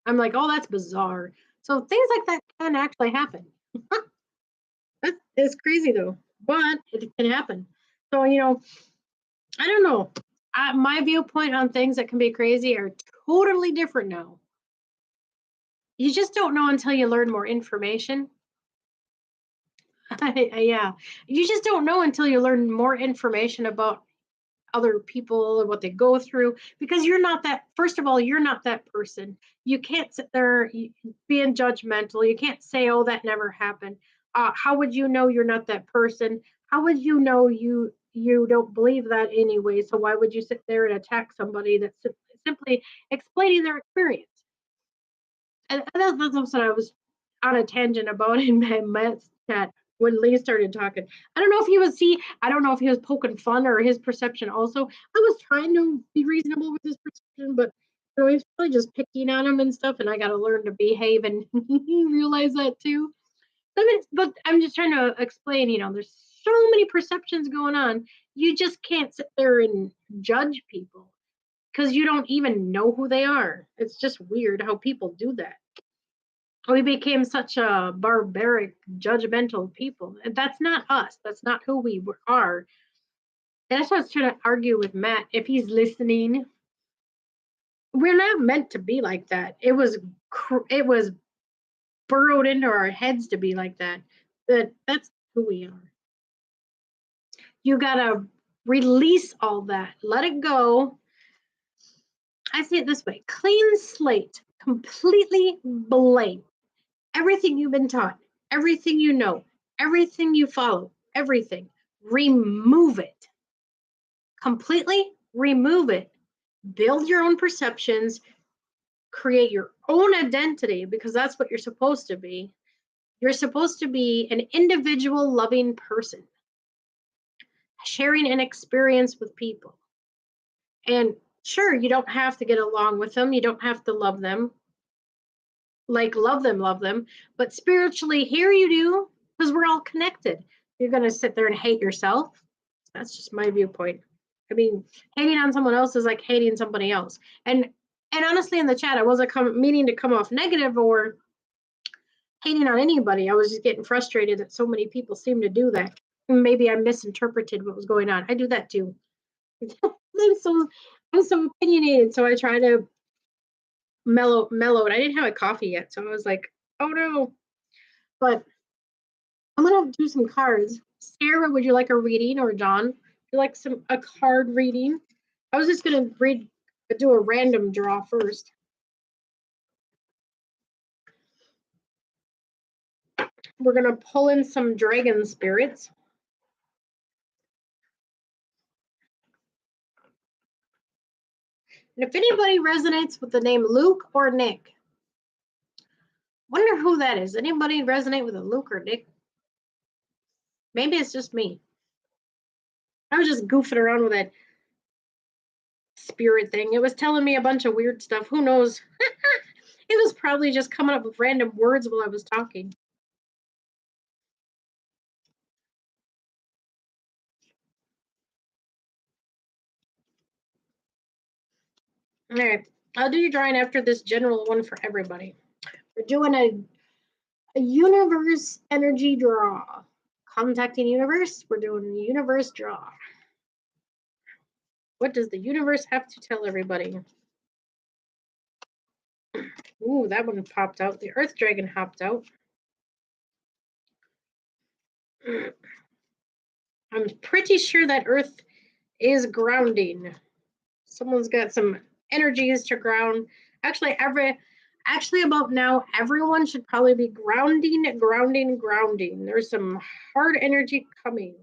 I'm like, oh, that's bizarre. So things like that can actually happen. That is crazy though, but it can happen. So, I don't know. My viewpoint on things that can be crazy are totally different now. You just don't know until you learn more information. Yeah, you just don't know until you learn more information about other people and what they go through, because you're not that, first of all, you're not that person. You can't sit there being judgmental. You can't say, oh, that never happened. How would you know you're not that person? How would you know you don't believe that anyway? So why would you sit there and attack somebody that's simply explaining their experience? And that's what I was on a tangent about in my chat when Lee started talking. I don't know if he was I don't know if he was poking fun or his perception also. I was trying to be reasonable with his perception, but he's probably just picking on him and stuff, and I gotta learn to behave and realize that too. But I'm just trying to explain, there's so many perceptions going on. You just can't sit there and judge people because you don't even know who they are. It's just weird how people do that. We became such a barbaric, judgmental people. And that's not us. That's not who we are. And that's what I was trying to argue with Matt. If he's listening, we're not meant to be like that. It was burrowed into our heads to be like that. That's who we are. You gotta release all that. Let it go. I see it this way: clean slate, completely blank. Everything you've been taught, everything you know, everything you follow, everything, remove it. Completely remove it. Build your own perceptions, create your own identity, because that's what you're supposed to be. You're supposed to be an individual, loving person, sharing an experience with people. And sure, you don't have to get along with them, you don't have to love them, like love them, but spiritually here you do, because we're all connected. You're going to sit there and hate yourself. That's just my viewpoint. I mean, hating on someone else is like hating somebody else. And honestly, in the chat, I wasn't meaning to come off negative or hating on anybody. I was just getting frustrated that so many people seem to do that. Maybe I misinterpreted what was going on. I do that too. I'm so opinionated, so I try to mellow it. I didn't have a coffee yet, so I was like, oh no. But I'm gonna do some cards. Sarah, would you like a reading, or John? Would you like a card reading? I was just gonna do a random draw first. We're gonna pull in some dragon spirits. And if anybody resonates with the name Luke or Nick, wonder who that is. Anybody resonate with a Luke or Nick? Maybe it's just me. I was just goofing around with that spirit thing. It was telling me a bunch of weird stuff. Who knows? It was probably just coming up with random words while I was talking. All right, I'll do your drawing after this general one for everybody. We're doing a universe energy draw. Contacting universe, we're doing a universe draw. What does the universe have to tell everybody? Ooh, that one popped out. The earth dragon hopped out. I'm pretty sure that earth is grounding. Someone's got some energies to ground. Actually, about now, everyone should probably be grounding. There's some hard energy coming.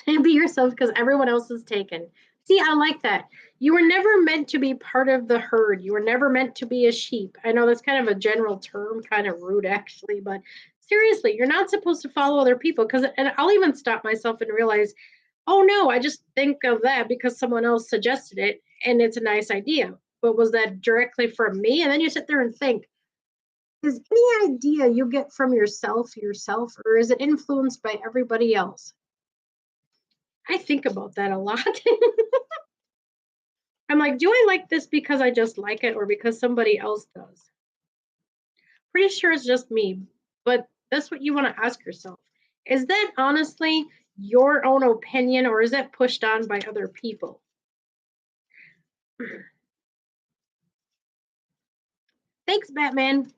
And be yourself because everyone else is taken. See, I like that. You were never meant to be part of the herd. You were never meant to be a sheep. I know that's kind of a general term, kind of rude actually, but seriously, you're not supposed to follow other people and I'll even stop myself and realize, oh no, I just think of that because someone else suggested it and it's a nice idea. But was that directly from me? And then you sit there and think, is any idea you get from yourself, or is it influenced by everybody else? I think about that a lot. I'm like, do I like this because I just like it or because somebody else does? Pretty sure it's just me, but that's what you want to ask yourself. Is that honestly your own opinion or is that pushed on by other people? Thanks, Batman.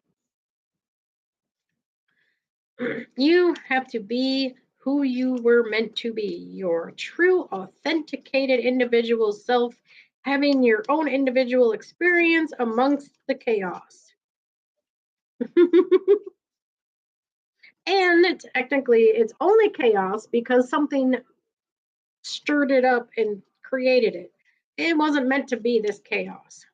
You have to be who you were meant to be, your true, authenticated individual self, having your own individual experience amongst the chaos. And technically, it's only chaos because something stirred it up and created it. It wasn't meant to be this chaos.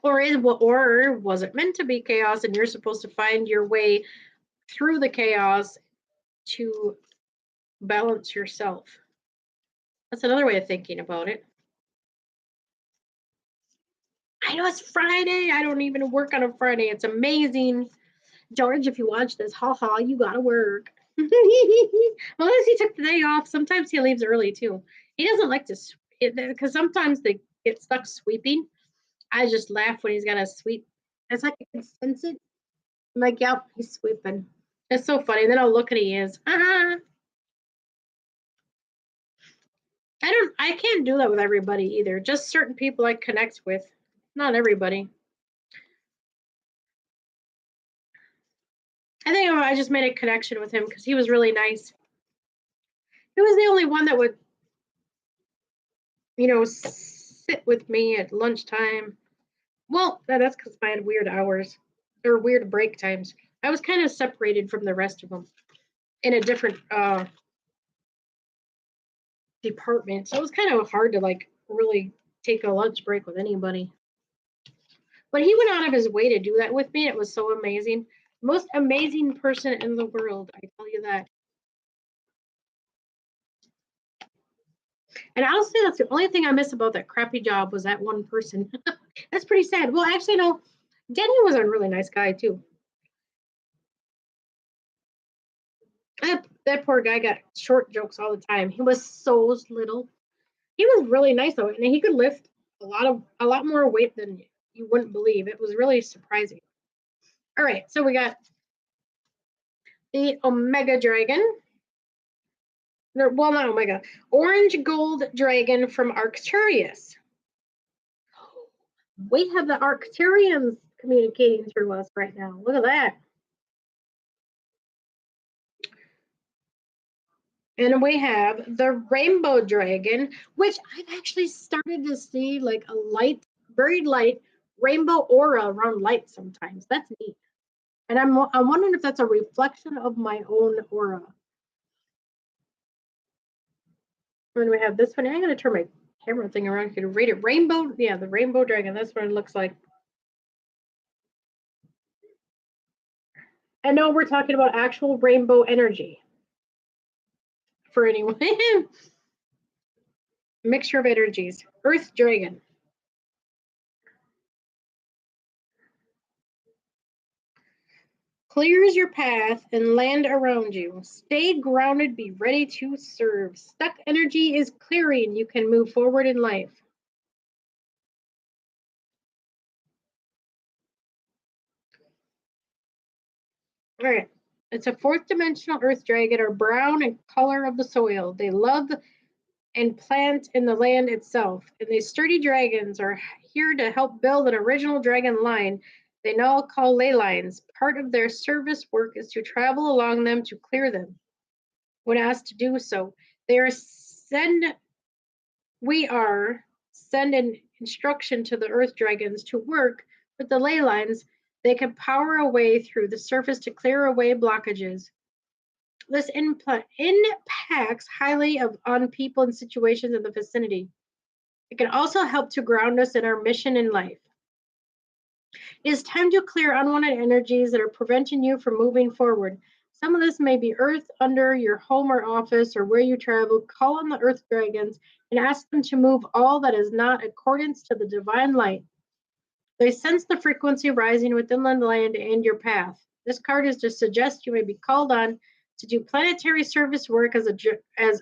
Or was it meant to be chaos and you're supposed to find your way through the chaos to balance yourself? That's another way of thinking about it. I know it's Friday. I don't even work on a Friday. It's amazing. George, if you watch this, haha, you gotta work. Unless he took the day off. Sometimes he leaves early too. He doesn't like to, because sometimes they get stuck sweeping. I just laugh when he's got to sweep. It's like I can sense it. I'm like, yep, he's sweeping. It's so funny. And then I'll look and he is. I can't do that with everybody either. Just certain people I connect with. Not everybody. I think I just made a connection with him because he was really nice. He was the only one that would, sit with me at lunchtime. Well, that's because I had weird hours or weird break times. I was kind of separated from the rest of them in a different department. So it was kind of hard to really take a lunch break with anybody. But he went out of his way to do that with me. It was so amazing. Most amazing person in the world, I tell you that. And I'll say that's the only thing I miss about that crappy job was that one person. That's pretty sad. Well, actually, no, Denny was a really nice guy too. That poor guy got short jokes all the time. He was so little. He was really nice though, and he could lift a lot more weight than you wouldn't believe. It was really surprising. All right, so we got the Omega Dragon. Well, no, oh my God. Orange gold dragon from Arcturus. We have the Arcturians communicating through us right now. Look at that. And we have the rainbow dragon, which I've actually started to see like a light, very light rainbow aura around light sometimes. That's neat. And I'm wondering if that's a reflection of my own aura. And we have this one. I'm going to turn my camera thing around. You can read it. Rainbow, yeah, the rainbow dragon. That's what it looks like. I know we're talking about actual rainbow energy for anyone. Mixture of energies. Earth dragon. Clears your path and land around you. Stay grounded, be ready to serve. Stuck energy is clearing. You can move forward in life. All right. It's a fourth dimensional earth dragon, or brown in color of the soil. They love and plant in the land itself. And these sturdy dragons are here to help build an original dragon line they now call ley lines. Part of their service work is to travel along them to clear them. When asked to do so, they are send an instruction to the earth dragons to work with the ley lines. They can power a way through the surface to clear away blockages. This impacts highly on people and situations in the vicinity. It can also help to ground us in our mission in life. It is time to clear unwanted energies that are preventing you from moving forward. Some of this may be earth under your home or office or where you travel. Call on the earth dragons and ask them to move all that is not accordance to the divine light. They sense the frequency rising within the land and your path. This card is to suggest you may be called on to do planetary service work as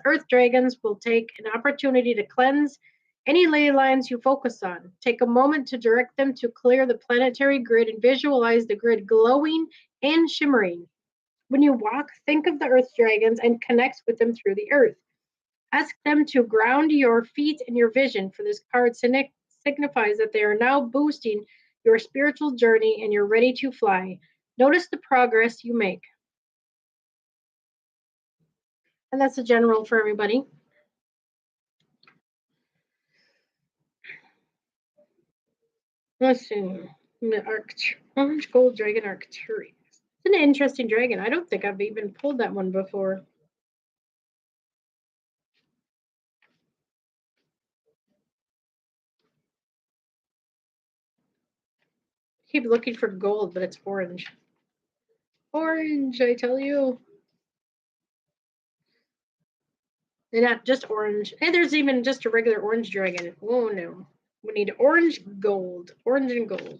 earth dragons will take an opportunity to cleanse any ley lines you focus on. Take a moment to direct them to clear the planetary grid and visualize the grid glowing and shimmering. When you walk, think of the earth dragons and connect with them through the earth. Ask them to ground your feet and your vision, for this card signifies that they are now boosting your spiritual journey and you're ready to fly. Notice the progress you make. And that's a general for everybody. Let's see. Orange Gold Dragon Arcturus. It's an interesting dragon. I don't think I've even pulled that one before. Keep looking for gold, but it's orange. Orange, I tell you. They're not just orange. And there's even just a regular orange dragon. Oh no. We need orange gold. Orange and gold.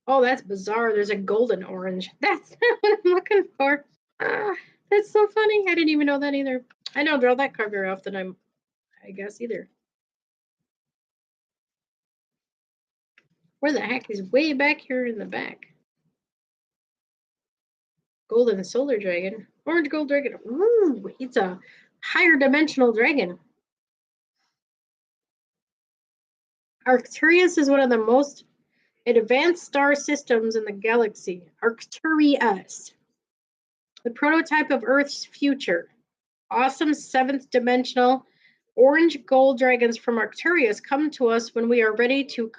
Oh, that's bizarre. There's a golden orange. That's not what I'm looking for. That's so funny. I didn't even know that either. I don't draw that card very often, I guess, either. Where the heck is way back here in the back? Golden solar dragon. Orange gold dragon. Ooh, it's a higher dimensional dragon. Arcturus is one of the most advanced star systems in the galaxy. Arcturus, the prototype of Earth's future. Awesome seventh dimensional orange gold dragons from Arcturus come to us when we are ready to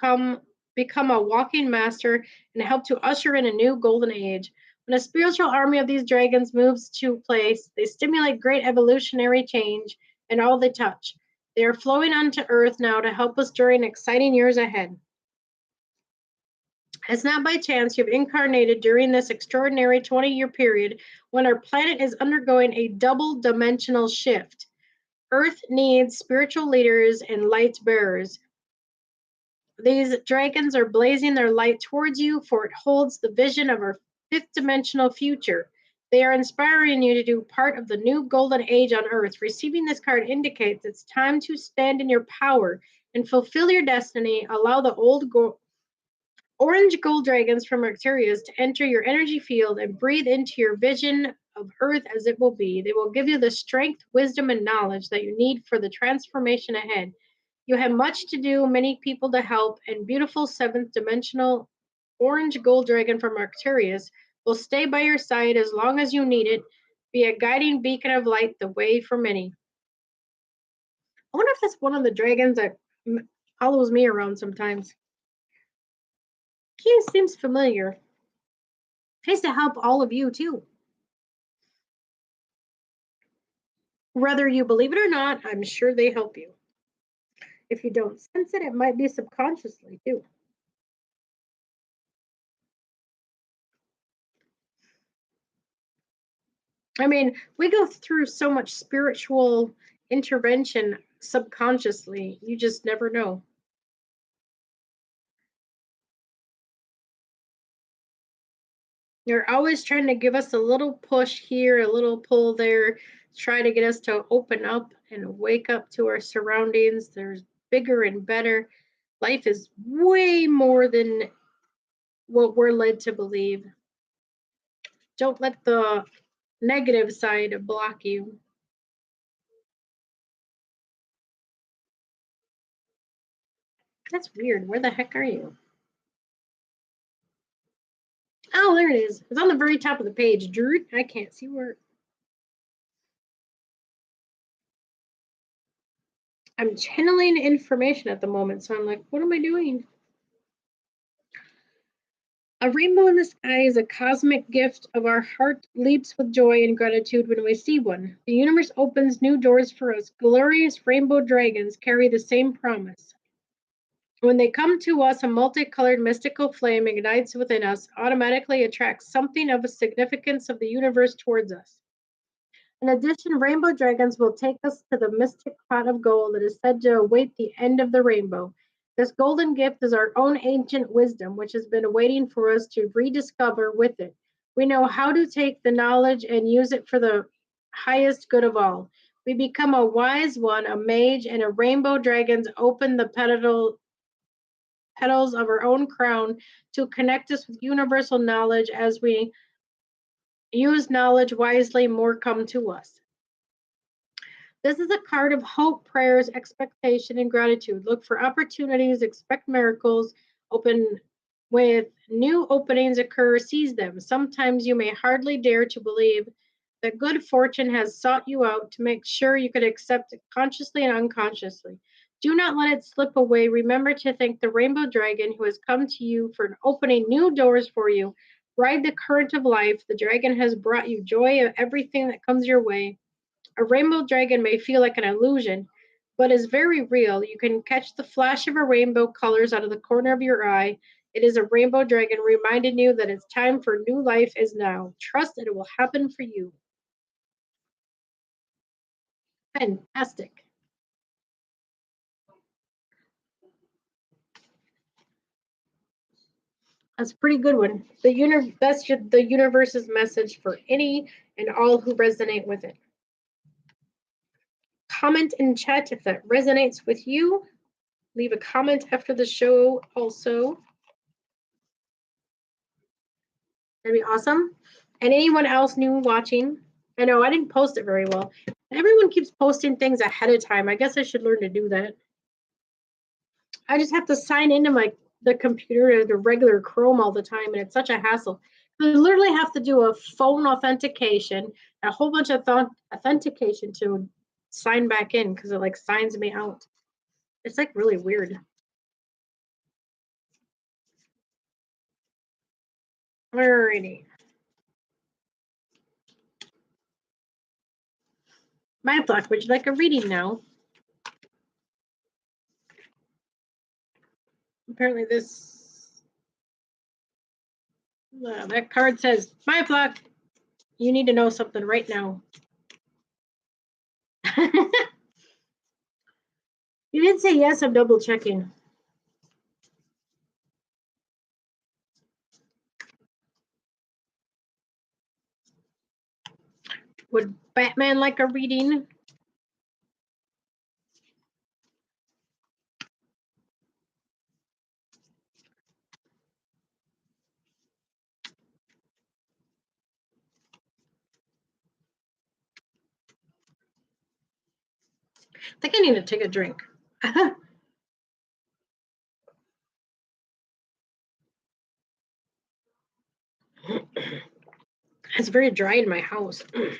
become a walking master and help to usher in a new golden age. When a spiritual army of these dragons moves to place, they stimulate great evolutionary change in all they touch. They are flowing onto Earth now to help us during exciting years ahead. It's not by chance you've incarnated during this extraordinary 20-year period when our planet is undergoing a double dimensional shift. Earth needs spiritual leaders and light bearers. These dragons are blazing their light towards you, for it holds the vision of our fifth dimensional future. They are inspiring you to do part of the new golden age on Earth. Receiving this card indicates it's time to stand in your power and fulfill your destiny. Allow the orange gold dragons from Arcturus to enter your energy field and breathe into your vision of Earth as it will be. They will give you the strength, wisdom, and knowledge that you need for the transformation ahead. You have much to do, many people to help, and beautiful seventh dimensional orange gold dragon from Arcturus will stay by your side as long as you need it, be a guiding beacon of light, the way for many. I wonder if that's one of the dragons that follows me around sometimes. He seems familiar. Tries to help all of you too. Whether you believe it or not, I'm sure they help you. If you don't sense it, it might be subconsciously too. I mean, we go through so much spiritual intervention subconsciously. You just never know. You're always trying to give us a little push here, a little pull there, try to get us to open up and wake up to our surroundings. There's bigger and better. Life is way more than what we're led to believe. Don't let the negative side block you. That's weird. Where the heck are you? Oh, there it is. It's on the very top of the page. Drew, I can't see where. I'm channeling information at the moment, so I'm like, what am I doing? A rainbow in the sky is a cosmic gift of our heart leaps with joy and gratitude when we see one. The universe opens new doors for us. Glorious rainbow dragons carry the same promise. When they come to us, a multicolored mystical flame ignites within us, automatically attracts something of a significance of the universe towards us. In addition, rainbow dragons will take us to the mystic pot of gold that is said to await the end of the rainbow. This golden gift is our own ancient wisdom, which has been waiting for us to rediscover with it. We know how to take the knowledge and use it for the highest good of all. We become a wise one, a mage, and a rainbow dragons open the petals of our own crown to connect us with universal knowledge. As we use knowledge wisely, more come to us. This is a card of hope, prayers, expectation, and gratitude. Look for opportunities, expect miracles, open with new openings occur, seize them. Sometimes you may hardly dare to believe that good fortune has sought you out to make sure you could accept it consciously and unconsciously. Do not let it slip away. Remember to thank the rainbow dragon who has come to you for opening new doors for you. Ride the current of life. The dragon has brought you joy of everything that comes your way. A rainbow dragon may feel like an illusion, but is very real. You can catch the flash of a rainbow colors out of the corner of your eye. It is a rainbow dragon reminding you that it's time for new life is now. Trust that it will happen for you. Fantastic. That's a pretty good one. That's the universe's message for any and all who resonate with it. Comment in chat if that resonates with you. Leave a comment after the show also. That'd be awesome. And anyone else new watching? I know I didn't post it very well. Everyone keeps posting things ahead of time. I guess I should learn to do that. I just have to sign into the computer, the regular Chrome all the time, and it's such a hassle. I literally have to do a phone authentication, a whole bunch of authentication to sign back in because it like signs me out. It's like really weird. Alrighty. My block, would you like a reading now? Apparently that card says, my block, you need to know something right now. You did say yes, I'm double checking. Would Batman like a reading? think I need to take a drink. It's very dry in my house. I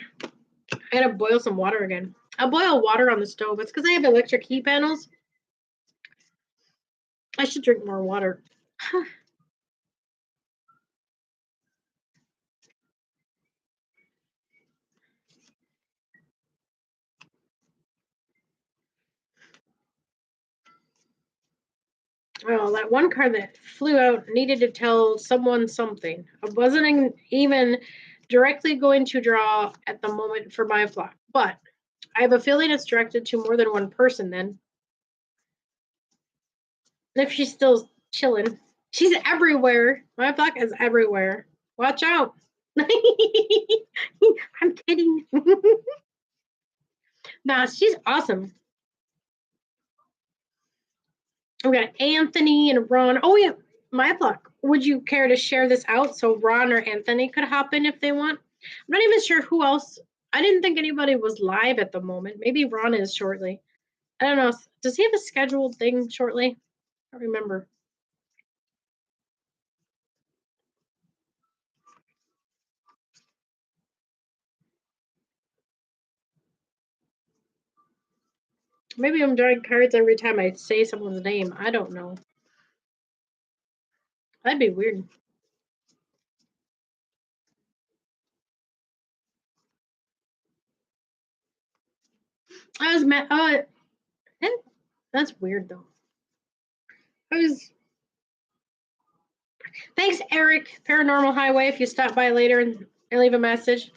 gotta boil some water again. I'll boil water on the stove. It's because I have electric heat panels. I should drink more water. Well, that one card that flew out needed to tell someone something. I wasn't even directly going to draw at the moment for my flock, but I have a feeling it's directed to more than one person then. If she's still chilling. She's everywhere. My flock is everywhere. Watch out. I'm kidding. Nah, she's awesome. We got Anthony and Ron. Oh yeah, my luck. Would you care to share this out so Ron or Anthony could hop in if they want? I'm not even sure who else. I didn't think anybody was live at the moment. Maybe Ron is shortly. I don't know. Does he have a scheduled thing shortly? I don't remember. Maybe I'm drawing cards every time I say someone's name. I don't know. That'd be weird. I was mad. That's weird though. I was. Thanks, Eric. Paranormal Highway. If you stop by later and leave a message.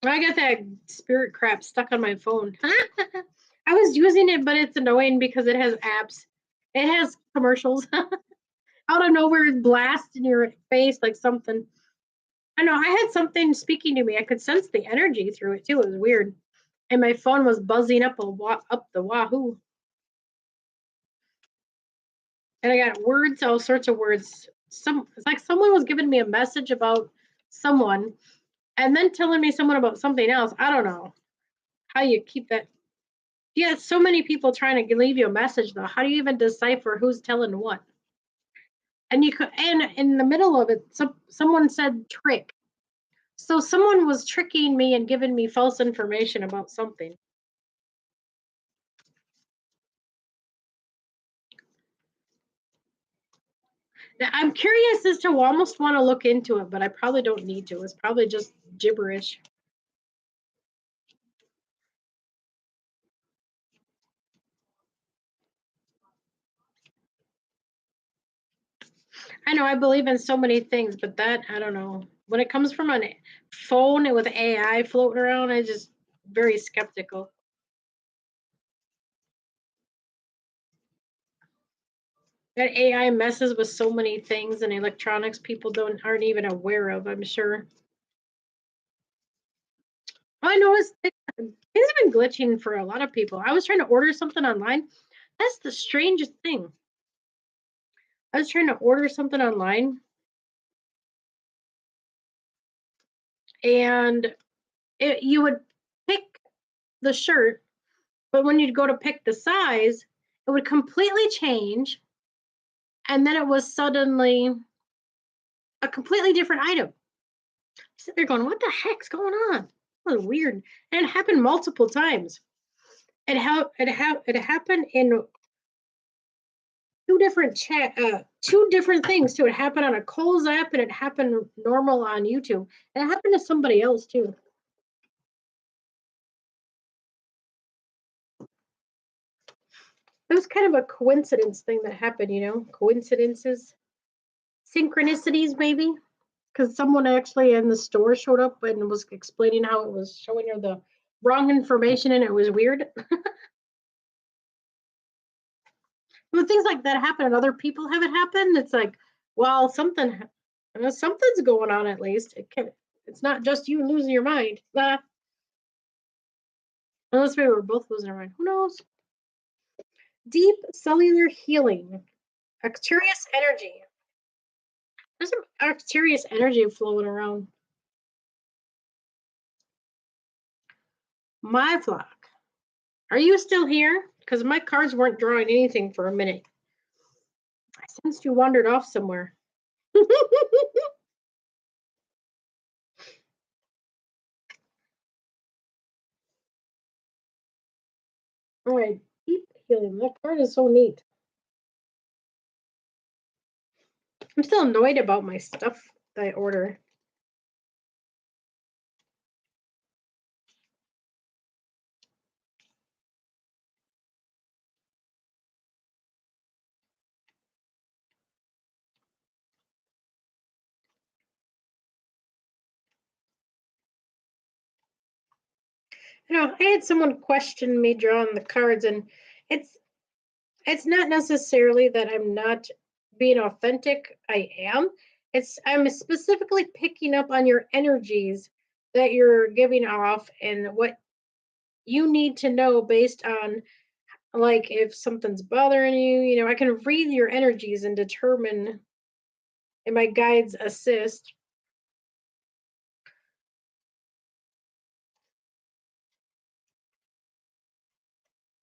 I got that spirit crap stuck on my phone. I was using it, but it's annoying because it has apps. It has commercials. Out of nowhere, it blasts in your face like something. I know. I had something speaking to me. I could sense the energy through it too. It was weird, and my phone was buzzing up up the wahoo. And I got words, all sorts of words. It's like someone was giving me a message about someone, and then telling me someone about something else. I don't know how you keep that. Yeah, so many people trying to leave you a message though. How do you even decipher who's telling what? And you could, and in the middle of it, someone said trick. So someone was tricking me and giving me false information about something. Now, I'm curious as to almost want to look into it, but I probably don't need to. It's probably just gibberish. I know I believe in so many things, but that I don't know. When it comes from a phone with AI floating around, I just very skeptical. That AI messes with so many things and electronics people aren't even aware of, I'm sure. I noticed things have been glitching for a lot of people. I was trying to order something online. That's the strangest thing. I was trying to order something online and you would pick the shirt, but when you'd go to pick the size, it would completely change. And then it was suddenly a completely different item. So they're going, what the heck's going on? That was weird. And it happened multiple times. It happened in two different things too. It happened on a Kohl's app and it happened normal on YouTube. And it happened to somebody else too. It was kind of a coincidence thing that happened, coincidences, synchronicities maybe, because someone actually in the store showed up and was explaining how it was showing her the wrong information and it was weird. When things like that happen and other people have it happen, it's like, well, something's going on at least. It's not just you losing your mind. Unless we were both losing our mind. Who knows? Deep cellular healing. Arcturus energy. There's some Arcturus energy flowing around. My flock. Are you still here? Because my cards weren't drawing anything for a minute. I sensed you wandered off somewhere. All right, deep healing. That card is so neat. I'm still annoyed about my stuff that I order. I had someone question me drawing the cards, and it's it's not necessarily that I'm not being authentic. I am. I'm specifically picking up on your energies that you're giving off and what you need to know based on, like, if something's bothering you. I can read your energies and determine, and my guides assist.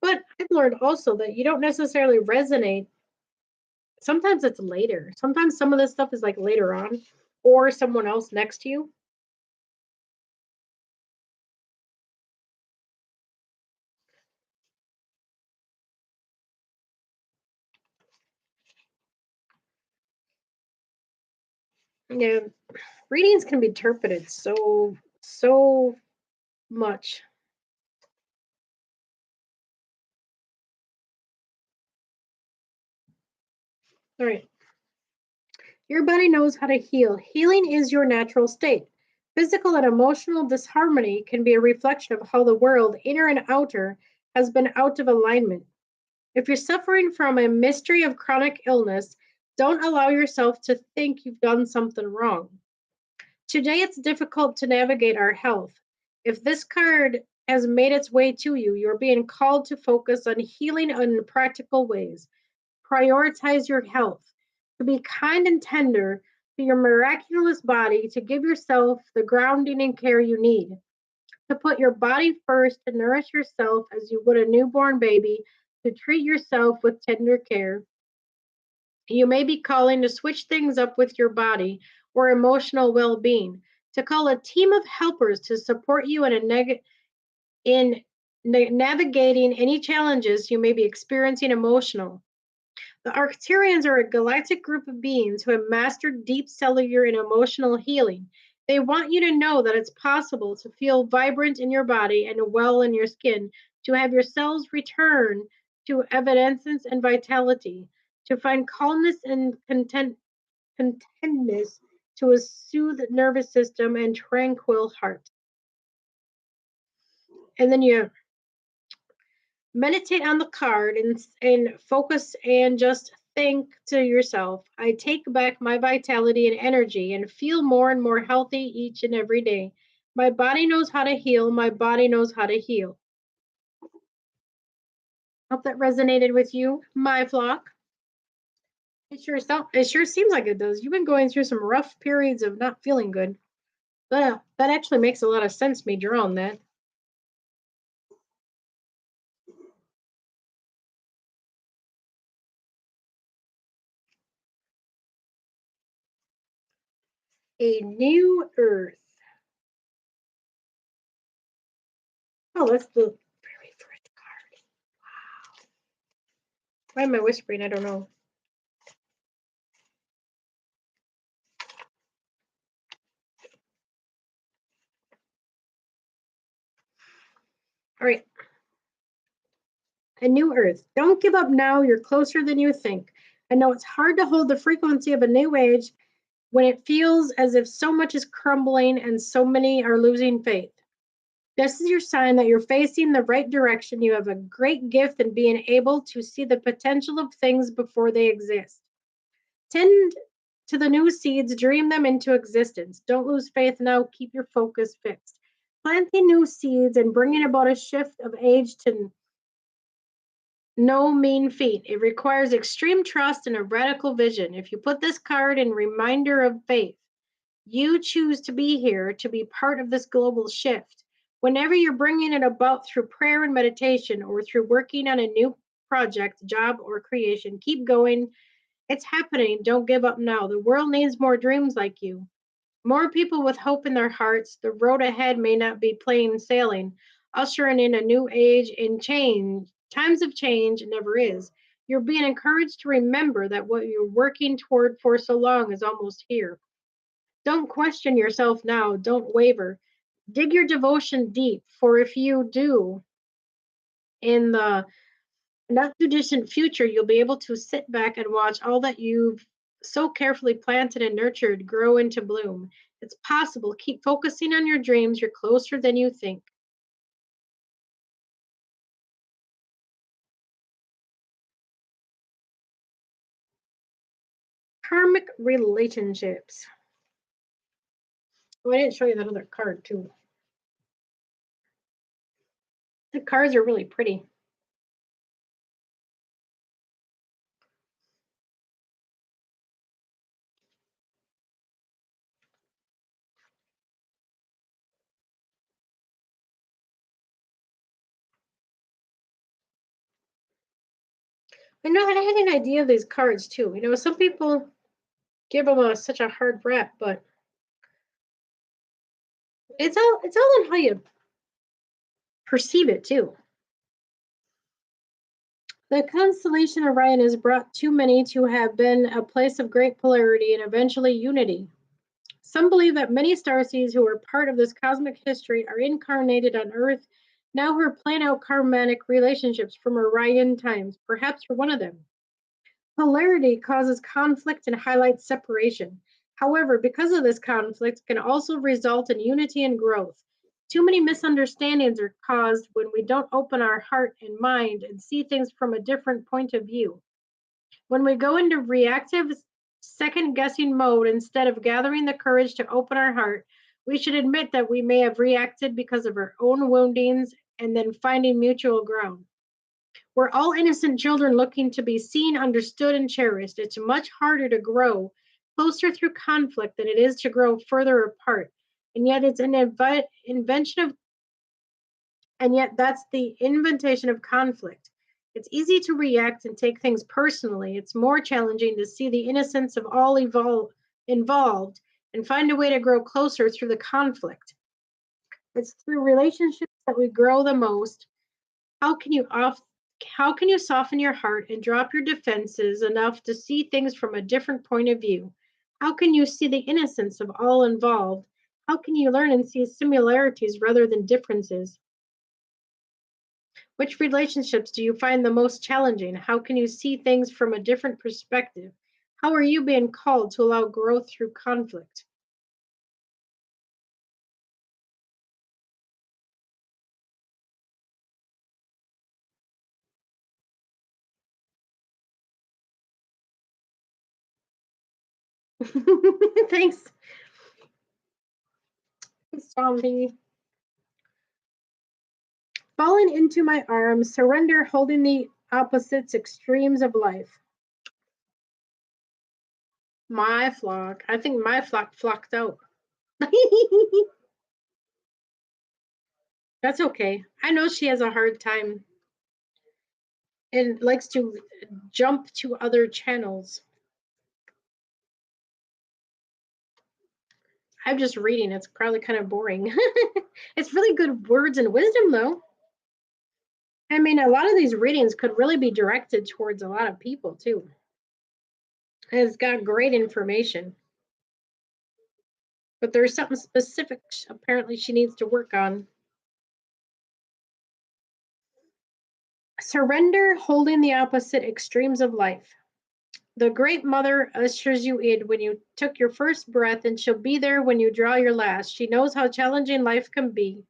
But I've learned also that you don't necessarily resonate. Sometimes it's later. Sometimes some of this stuff is like later on, or someone else next to you. Yeah, readings can be interpreted so much. All right. Your body knows how to heal. Healing is your natural state. Physical and emotional disharmony can be a reflection of how the world, inner and outer, has been out of alignment. If you're suffering from a mystery of chronic illness, don't allow yourself to think you've done something wrong. Today, it's difficult to navigate our health. If this card has made its way to you, you're being called to focus on healing in practical ways. Prioritize your health, to be kind and tender to your miraculous body, to give yourself the grounding and care you need, to put your body first, to nourish yourself as you would a newborn baby, to treat yourself with tender care. You may be calling to switch things up with your body or emotional well being, to call a team of helpers to support you in navigating any challenges you may be experiencing emotional. The Arcturians are a galactic group of beings who have mastered deep cellular and emotional healing. They want you to know that it's possible to feel vibrant in your body and well in your skin, to have your cells return to evanescence and vitality, to find calmness and contentness, to a soothed nervous system and tranquil heart. And then you meditate on the card and focus and just think to yourself, I take back my vitality and energy and feel more and more healthy each and every day. My body knows how to heal. My body knows how to heal. Hope that resonated with you, my flock. It sure seems like it does. You've been going through some rough periods of not feeling good. That actually makes a lot of sense, me drawing that. A new earth. Oh, that's the very first card. Why am I whispering? I don't know. All right. A new earth. Don't give up now. You're closer than you think. I know it's hard to hold the frequency of a new age when it feels as if so much is crumbling and so many are losing faith. This is your sign that you're facing the right direction. You have a great gift in being able to see the potential of things before they exist. Tend to the new seeds, dream them into existence. Don't lose faith now. Keep your focus fixed. Planting new seeds and bringing about a shift of age to no mean feat. It requires extreme trust and a radical vision. If you put this card in reminder of faith, you choose to be here to be part of this global shift. Whenever you're bringing it about through prayer and meditation or through working on a new project, job, or creation, keep going. It's happening. Don't give up now. The world needs more dreams like you. More people with hope in their hearts. The road ahead may not be plain sailing, ushering in a new age in change. Times of change never is. You're being encouraged to remember that what you're working toward for so long is almost here. Don't question yourself now. Don't waver. Dig your devotion deep, for if you do, in the not too distant future, you'll be able to sit back and watch all that you've so carefully planted and nurtured grow into bloom. It's possible. Keep focusing on your dreams. You're closer than you think. Karmic relationships. Oh, I didn't show you that other card, too. The cards are really pretty. I know, and I had an idea of these cards, too. Some people give them such a hard rap, but it's all in how you perceive it, too. The constellation Orion has brought too many to have been a place of great polarity and eventually unity. Some believe that many starseeds who are part of this cosmic history are incarnated on Earth now who are playing out karmatic relationships from Orion times. Perhaps you're one of them. Polarity causes conflict and highlights separation. However, because of this conflict, can also result in unity and growth. Too many misunderstandings are caused when we don't open our heart and mind and see things from a different point of view. When we go into reactive, second guessing mode instead of gathering the courage to open our heart, we should admit that we may have reacted because of our own woundings and then finding mutual ground. We're all innocent children looking to be seen, understood, and cherished. It's much harder to grow closer through conflict than it is to grow further apart. And yet it's an invention of and yet that's the invitation of conflict. It's easy to react and take things personally. It's more challenging to see the innocence of all involved and find a way to grow closer through the conflict. It's through relationships that we grow the most. How can you off how can you soften your heart and drop your defenses enough to see things from a different point of view? How can you see the innocence of all involved? How can you learn and see similarities rather than differences? Which relationships do you find the most challenging? How can you see things from a different perspective? How are you being called to allow growth through conflict? Thanks, Zombie. Falling into my arms, surrender, holding the opposites extremes of life. My flock. I think my flock flocked out. That's okay. I know she has a hard time and likes to jump to other channels. I'm just reading. It's probably kind of boring. It's really good words and wisdom, though. I mean, a lot of these readings could really be directed towards a lot of people, too. It's got great information. But there's something specific apparently she needs to work on. Surrender, holding the opposite extremes of life. The Great Mother ushers you in when you took your first breath, and she'll be there when you draw your last. She knows how challenging life can be,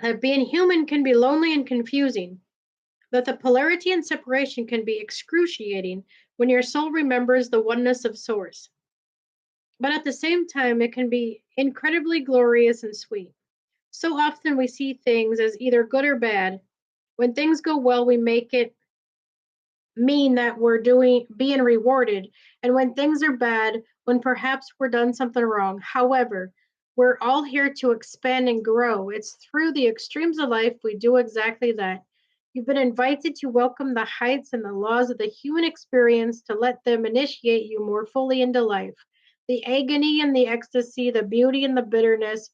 that being human can be lonely and confusing, that the polarity and separation can be excruciating when your soul remembers the oneness of Source. But at the same time, it can be incredibly glorious and sweet. So often we see things as either good or bad. When things go well, we make it mean that we're doing being rewarded, and when things are bad, when perhaps we're done something wrong. However, We're all here to expand and grow. It's through the extremes of life we do exactly that. You've been invited to welcome the heights and the laws of the human experience to let them initiate you more fully into life. The agony and the ecstasy, the beauty and the bitterness,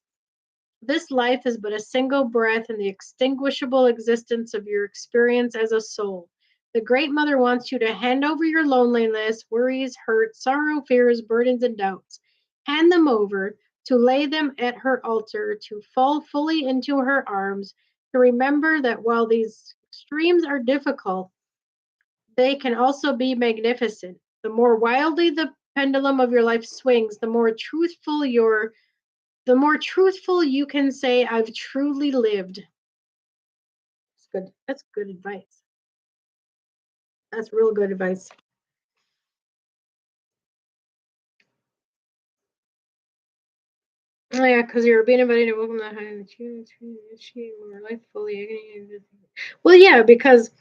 this life is but a single breath in the extinguishable existence of your experience as a soul. The Great Mother wants you to hand over your loneliness, worries, hurt, sorrow, fears, burdens, and doubts. Hand them over, to lay them at her altar, to fall fully into her arms, to remember that while these extremes are difficult, they can also be magnificent. The more wildly the pendulum of your life swings, the more truthful you can say, I've truly lived. That's good. That's good advice. That's real good advice. Oh yeah, because you're being invited to welcome that high in the she more life fully agony. Well, yeah, because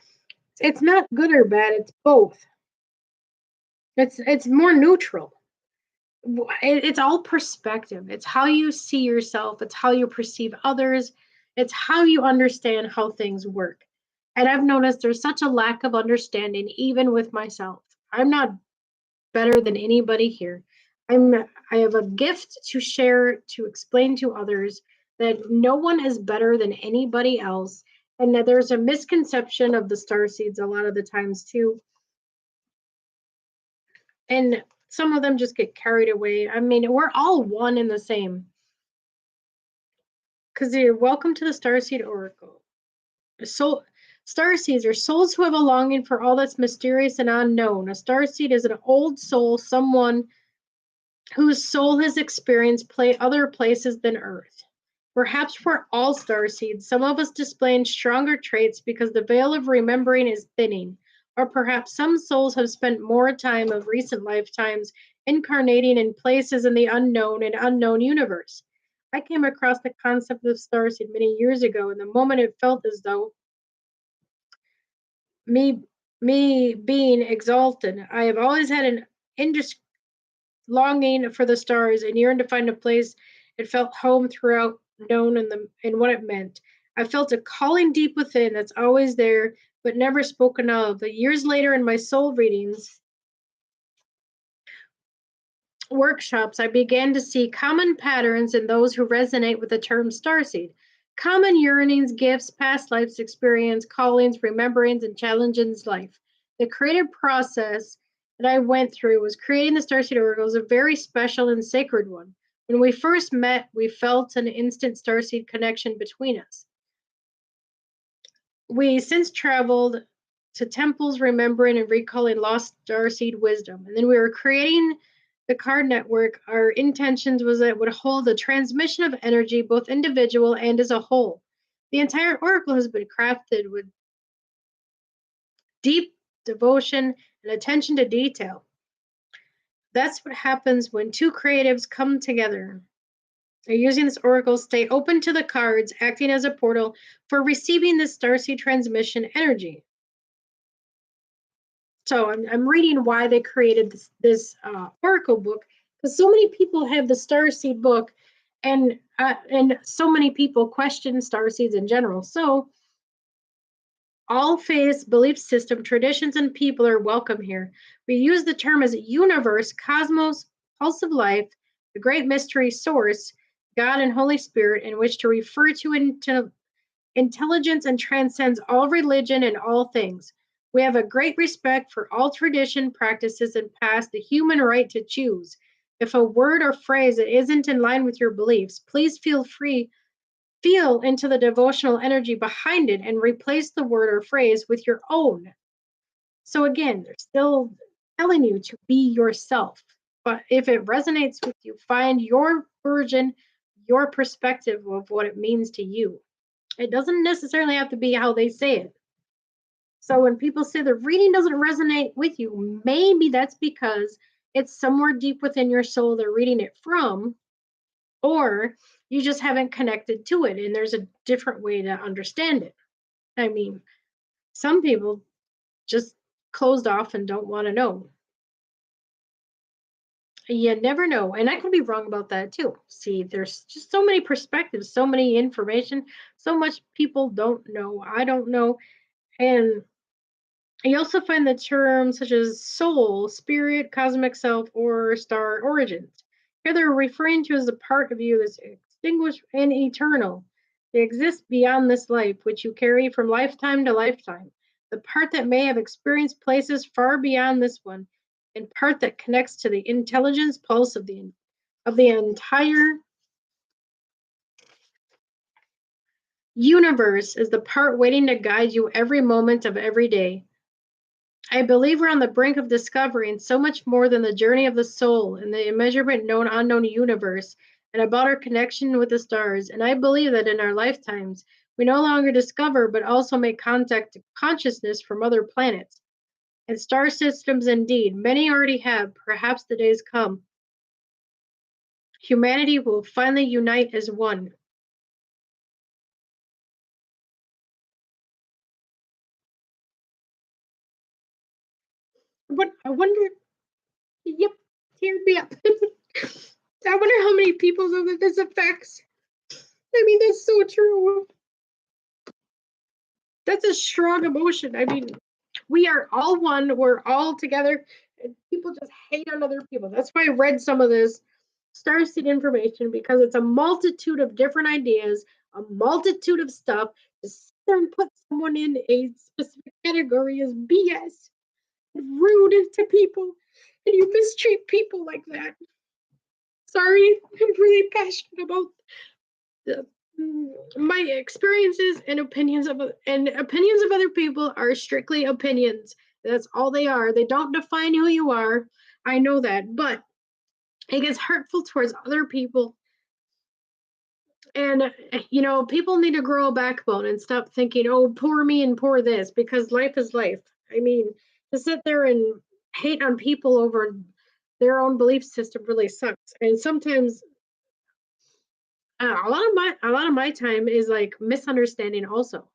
it's not good or bad. It's both. It's more neutral. It's all perspective. It's how you see yourself. It's how you perceive others. It's how you understand how things work. And I've noticed there's such a lack of understanding, even with myself. I'm not better than anybody here. I'm I have a gift to share, to explain to others that no one is better than anybody else, and that there's a misconception of the star seeds a lot of the times too. And some of them just get carried away. I mean, we're all one and the same. Because you're welcome to the Starseed Oracle. So, starseeds are souls who have a longing for all that's mysterious and unknown. A starseed is an old soul, someone whose soul has experienced other places than Earth. Perhaps for all starseeds, some of us displaying stronger traits because the veil of remembering is thinning, or perhaps some souls have spent more time of recent lifetimes incarnating in places in the unknown and unknown universe. I came across the concept of starseed many years ago, and the moment it felt as though me me being exalted. I have always had an longing for the stars and yearned to find a place it felt home throughout known and what it meant. I felt a calling deep within that's always there but never spoken of. But years later in my soul readings workshops, I began to see common patterns in those who resonate with the term starseed. Common yearnings, gifts, past lives experience, callings, rememberings, and challenges life. The creative process that I went through was creating the Starseed Oracle was a very special and sacred one. When we first met, we felt an instant starseed connection between us. We since traveled to temples, remembering and recalling lost starseed wisdom. And then we were creating the card network. Our intentions was that it would hold a transmission of energy, both individual and as a whole. The entire oracle has been crafted with deep devotion and attention to detail. That's what happens when two creatives come together. They're using this oracle, stay open to the cards, acting as a portal for receiving this starseed transmission energy. So I'm reading why they created this oracle book, because so many people have the starseed book, and so many people question starseeds in general. So all faiths, belief system, traditions, and people are welcome here. We use the term as universe, cosmos, pulse of life, the great mystery source, God and Holy Spirit, in which to refer to intelligence and transcends all religion and all things. We have a great respect for all tradition, practices, and past the human right to choose. If a word or phrase that isn't in line with your beliefs, please feel into the devotional energy behind it and replace the word or phrase with your own. So again, they're still telling you to be yourself. But if it resonates with you, find your version, your perspective of what it means to you. It doesn't necessarily have to be how they say it. So when people say the reading doesn't resonate with you, maybe that's because it's somewhere deep within your soul they're reading it from, or you just haven't connected to it and there's a different way to understand it. I mean, some people just closed off and don't want to know. You never know. And I could be wrong about that too. See, there's just so many perspectives, so many information, so much people don't know. I don't know. And you also find the terms such as soul, spirit, cosmic self, or star origins. Here they're referring to as a part of you that's extinguished and eternal. They exist beyond this life, which you carry from lifetime to lifetime. The part that may have experienced places far beyond this one, and part that connects to the intelligence pulse of the entire universe is the part waiting to guide you every moment of every day. I believe we're on the brink of discovering so much more than the journey of the soul in the immeasurable known unknown universe and about our connection with the stars. And I believe that in our lifetimes, we no longer discover but also make contact to consciousness from other planets and star systems indeed. Many already have, perhaps the days come. Humanity will finally unite as one. But I wonder, yep, teared me up. I wonder how many people know that this affects. I mean, that's so true. That's a strong emotion. I mean, we are all one, we're all together, and people just hate on other people. That's why I read some of this starseed information because it's a multitude of different ideas, a multitude of stuff. To sit there and put someone in a specific category is BS. Rude to people, and you mistreat people like that. Sorry, I'm really passionate about the, my experiences and opinions of other people are strictly opinions. That's all they are. They don't define who you are. I know that, but it gets hurtful towards other people. And people need to grow a backbone and stop thinking, oh, poor me and poor this, because life is life. I mean, to sit there and hate on people over their own belief system really sucks. And sometimes a lot of my time is like misunderstanding also.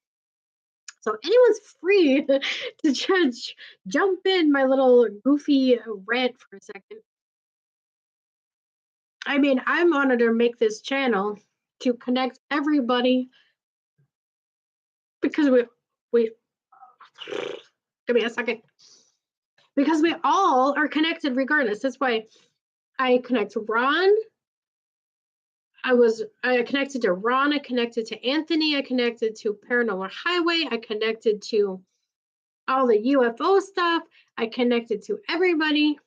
So anyone's free to jump in my little goofy rant for a second. I mean, I wanted to make this channel to connect everybody because we give me a second. Because we all are connected regardless. That's why I connect to Ron. I connected to Ron, I connected to Anthony, I connected to Paranormal Highway, I connected to all the UFO stuff, I connected to everybody.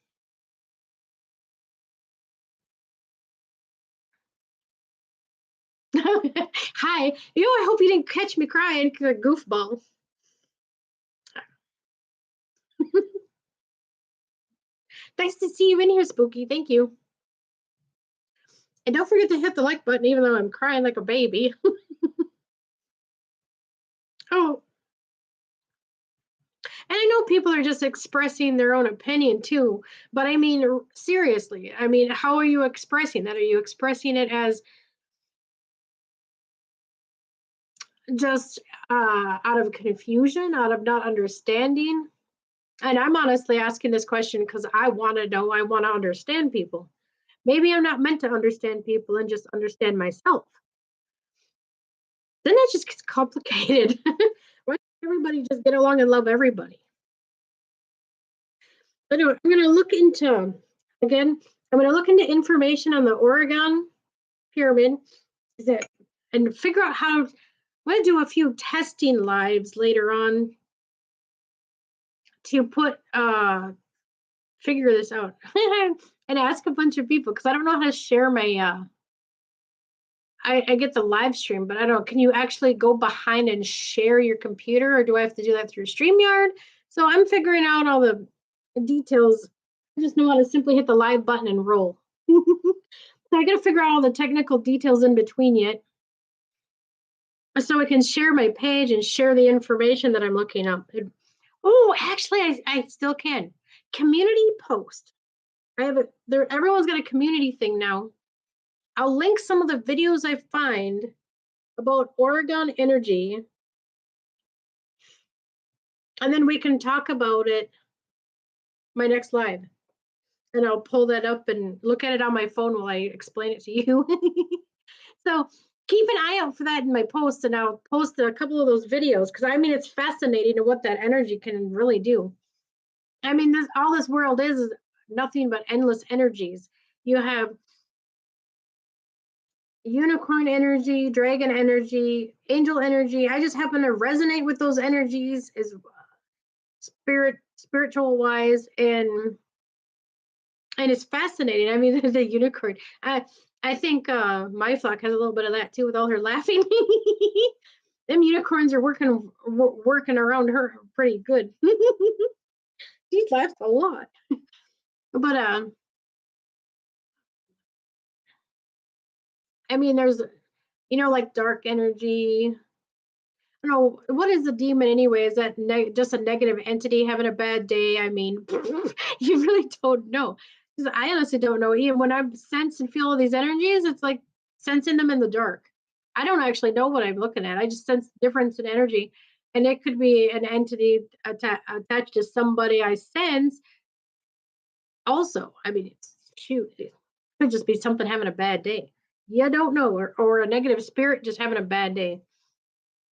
Hi. I hope you didn't catch me crying because a goofball. Nice to see you in here, Spooky. Thank you. And don't forget to hit the like button, even though I'm crying like a baby. Oh, and I know people are just expressing their own opinion too, but I mean, seriously, I mean, how are you expressing that? Are you expressing it as just out of confusion, out of not understanding? And I'm honestly asking this question because I want to know, I want to understand people. Maybe I'm not meant to understand people and just understand myself. Then that just gets complicated. Why can't everybody just get along and love everybody? Anyway, I'm going to look into, again, I'm going to look into information on the Oregon pyramid and figure out how, I'm going to do a few testing lives later on to figure this out and ask a bunch of people because I don't know how to share my, I get the live stream, but I don't know, can you actually go behind and share your computer or do I have to do that through StreamYard? So I'm figuring out all the details. I just know how to simply hit the live button and roll. So I got to figure out all the technical details in between yet. So I can share my page and share the information that I'm looking up. Oh, actually, I still can. Community post. I have it there. Everyone's got a community thing now. I'll link some of the videos I find about Oregon energy, and then we can talk about it my next live. and I'll pull that up and look at it on my phone while I explain it to you. So keep an eye out for that in my posts, and I'll post a couple of those videos because I mean it's fascinating to what that energy can really do. I mean, all this world is nothing but endless energies. You have unicorn energy, dragon energy, angel energy. I just happen to resonate with those energies as spiritual wise, and it's fascinating. I mean, the unicorn. I think my flock has a little bit of that too, with all her laughing. Them unicorns are working around her pretty good. She laughs a lot, but I mean, there's like dark energy. I don't know what is the demon anyway. Is that just a negative entity having a bad day? I mean, you really don't know. 'Cause I honestly don't know. Even when I sense and feel all these energies, it's like sensing them in the dark. I don't actually know what I'm looking at. I just sense difference in energy, and it could be an entity attached to somebody I sense. Also, I mean, it's shoot, it could just be something having a bad day. You don't know, or a negative spirit just having a bad day,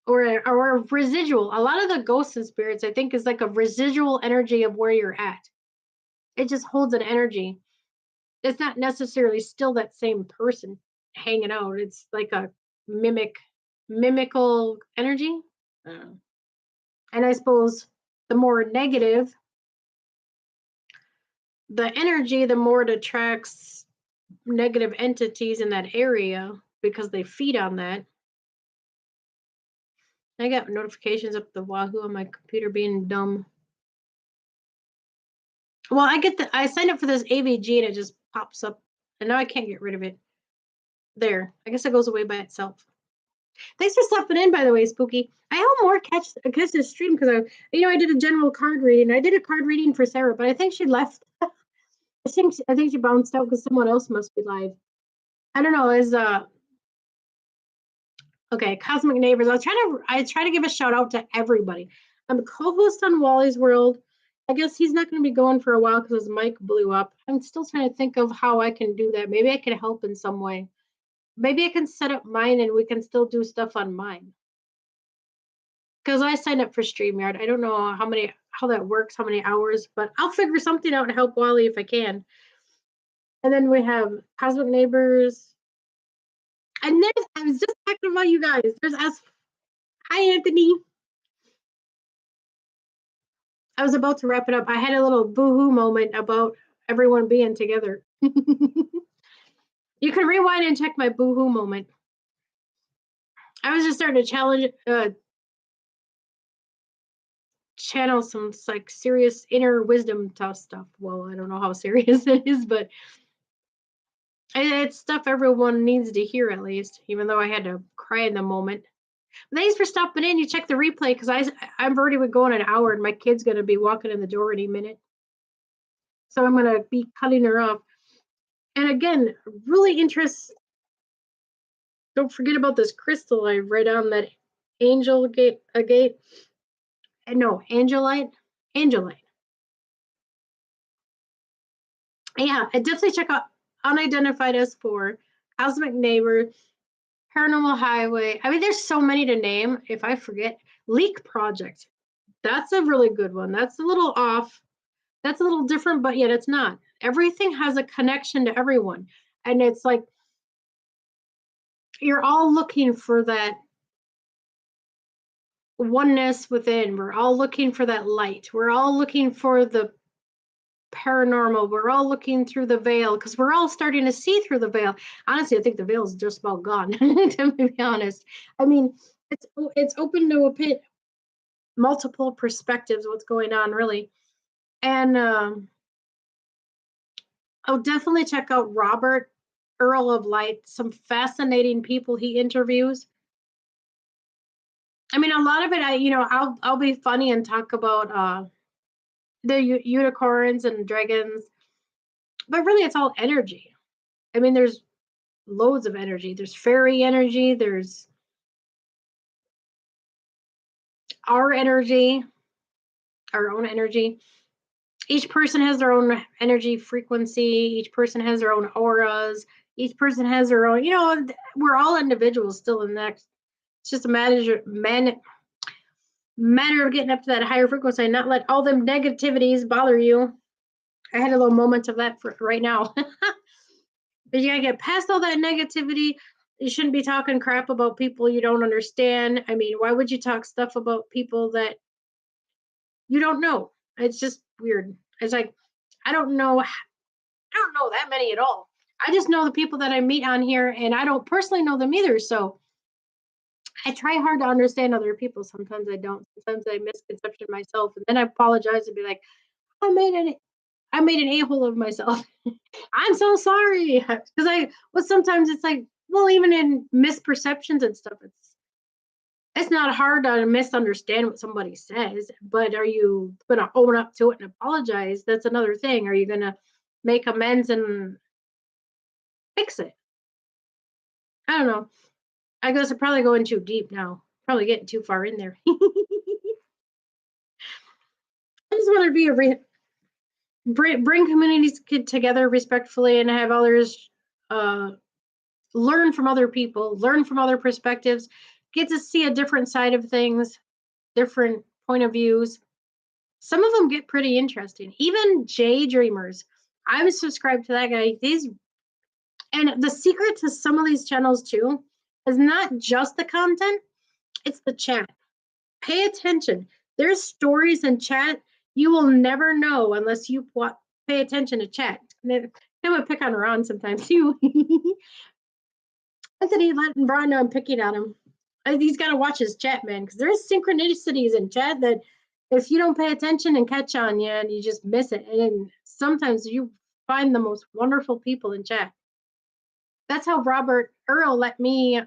or a residual. A lot of the ghosts and spirits, I think, is like a residual energy of where you're at. It just holds an energy. It's not necessarily still that same person hanging out. It's like a mimical energy. Uh, and I suppose the more negative the energy, the more it attracts negative entities in that area because they feed on that. I got notifications up the wahoo on my computer being dumb. Well, I signed up for this AVG and it just pops up, and now I can't get rid of it. There, I guess it goes away by itself. Thanks for stopping in, by the way, Spooky. I hope more catch this stream because I did a general card reading. I did a card reading for Sarah, but I think she left. I think she bounced out because someone else must be live. I don't know. Okay, Cosmic Neighbors. I try to give a shout out to everybody. I'm a co-host on Wally's World. I guess he's not going to be going for a while because his mic blew up. I'm still trying to think of how I can do that. Maybe I can help in some way. Maybe I can set up mine and we can still do stuff on mine. Because I signed up for StreamYard. I don't know how that works, how many hours, but I'll figure something out and help Wally if I can. And then we have Cosmic Neighbors. And I was just talking about you guys. There's us. Hi, Anthony. I was about to wrap it up. I had a little boohoo moment about everyone being together. You can rewind and check my boohoo moment. I was just starting to channel some like serious inner wisdom stuff. Well, I don't know how serious it is, but it's stuff everyone needs to hear at least, even though I had to cry in the moment. Thanks for stopping in. You check the replay because I'm already going an hour and my kid's going to be walking in the door any minute. So I'm going to be cutting her off. And again, really don't forget about this crystal I read on that angelite. Angelite. Yeah, I definitely check out Unidentified S4, Cosmic Neighbor, Paranormal Highway. I mean, there's so many to name. If I forget, Leak Project. That's a really good one. That's a little off. That's a little different, but yet it's not. Everything has a connection to everyone. And it's like you're all looking for that oneness within. We're all looking for that light. We're all looking for the paranormal. We're all looking through the veil because we're all starting to see through the veil. Honestly, I think the veil is just about gone, to be honest. I mean, it's open to multiple perspectives what's going on, really. And I'll definitely check out Robert, Earl of Light, some fascinating people he interviews. I mean, a lot of it, I'll be funny and talk about the unicorns and dragons, but really it's all energy. I mean, there's loads of energy. There's fairy energy. There's our energy, our own energy. Each person has their own energy frequency. Each person has their own auras. Each person has their own, we're all individuals still in that. It's just a matter of getting up to that higher frequency and not let all them negativities bother you. I had a little moment of that for right now. But you gotta get past all that negativity. You shouldn't be talking crap about people you don't understand. I mean, why would you talk stuff about people that you don't know? It's just weird. It's like I don't know that many at all. I just know the people that I meet on here, and I don't personally know them either. So I try hard to understand other people. Sometimes I don't. Sometimes I misconception myself, and then I apologize and be like, I made an I made an a-hole of myself. I'm so sorry. Because sometimes it's like, well, even in misperceptions and stuff, it's not hard to misunderstand what somebody says, but are you gonna own up to it and apologize? That's another thing. Are you gonna make amends and fix it? I don't know. I guess I'm probably going too deep now. Probably getting too far in there. I just want to be bring communities together respectfully and have others uh, learn from other people, learn from other perspectives, get to see a different side of things, different point of views. Some of them get pretty interesting. Even Jay Dreamers, I'm subscribed to that guy. And the secret to some of these channels too is not just the content, it's the chat. Pay attention. There's stories in chat you will never know unless you pay attention to chat. I'm gonna pick on Ron sometimes too. Anthony letting Ron know I'm picking on him. He's got to watch his chat, man, because there's synchronicities in chat that if you don't pay attention and catch on you, and you just miss it. And sometimes you find the most wonderful people in chat. That's how Robert Earl let me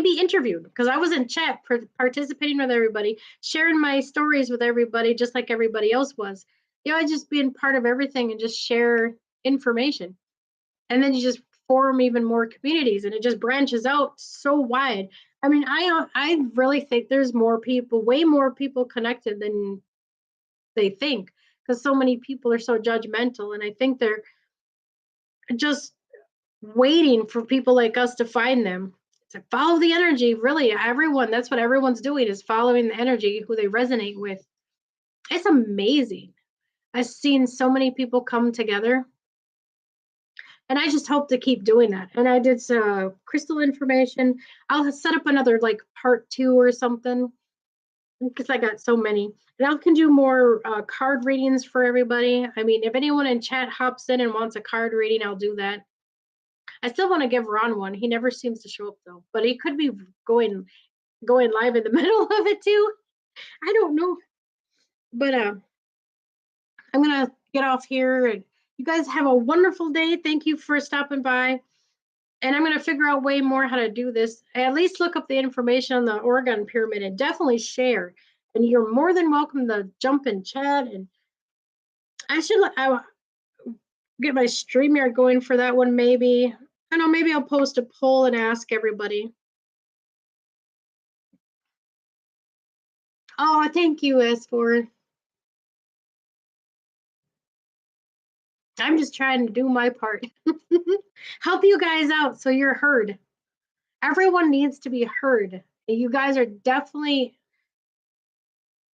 be interviewed, because I was in chat participating with everybody, sharing my stories with everybody, just like everybody else was. I just being part of everything and just share information. And then you just form even more communities, and it just branches out so wide. I mean, I really think there's way more people connected than they think, because so many people are so judgmental, and I think they're just waiting for people like us to find them. To follow the energy. Really, everyone, that's what everyone's doing, is following the energy, who they resonate with. It's amazing. I've seen so many people come together, and I just hope to keep doing that. And I did crystal information. I'll set up another like part 2 or something, because I got so many. And I can do more card readings for everybody. I mean, if anyone in chat hops in and wants a card reading, I'll do that. I still want to give Ron one. He never seems to show up though, but he could be going live in the middle of it too. I don't know. But I'm gonna get off here. And you guys have a wonderful day. Thank you for stopping by. And I'm going to figure out way more how to do this. At least look up the information on the Oregon pyramid and definitely share. And you're more than welcome to jump in chat. And I get my StreamYard going for that one, maybe. I don't know, maybe I'll post a poll and ask everybody. Oh, thank you, S4. I'm just trying to do my part. Help you guys out so you're heard. Everyone needs to be heard. You guys are definitely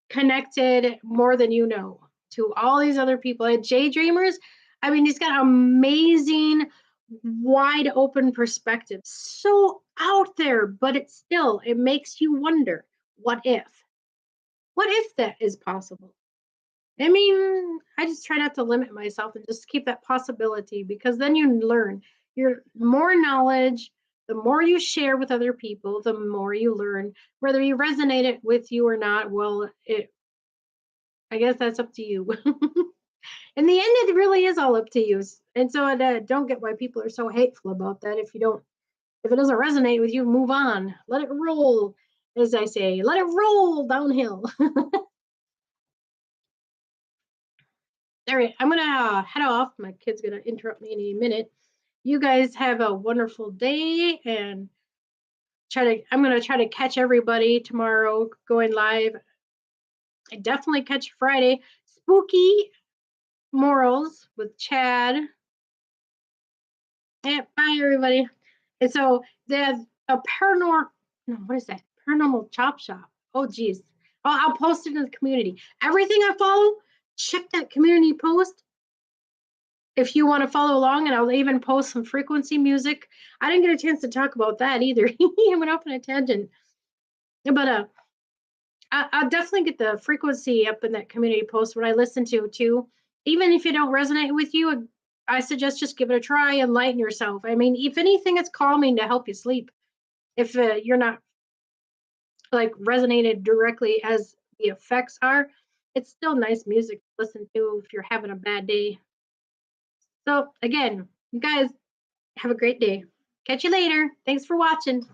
connected more than you know to all these other people. At Jay Dreamers, I mean, he's got amazing, wide open perspective. So out there, but it makes you wonder, what if? What if that is possible? I mean, I just try not to limit myself and just keep that possibility, because then you learn. You're more knowledge, the more you share with other people, the more you learn. Whether you resonate it with you or not, well, I guess that's up to you. In the end, it really is all up to you. And so I don't get why people are so hateful about that. If it doesn't resonate with you, move on. Let it roll, as I say. Let it roll downhill. All right, I'm gonna head off. My kid's gonna interrupt me any minute. You guys have a wonderful day, and I'm gonna try to catch everybody tomorrow going live. Definitely catch Friday. Spooky Morals with Chad. Yeah, bye everybody. And so there's a paranormal. No, what is that? Paranormal Chop Shop. Oh, geez. Oh, I'll post it in the community. Everything I follow, check that community post if you want to follow along, and I'll even post some frequency music. I didn't get a chance to talk about that either. I went off on a tangent, but I'll definitely get the frequency up in that community post what I listen to too. Even if it don't resonate with you, I suggest just give it a try and lighten yourself. I mean, if anything, it's calming to help you sleep. If you're not like resonated directly as the effects are, it's still nice music to listen to if you're having a bad day. So again, you guys have a great day. Catch you later. Thanks for watching.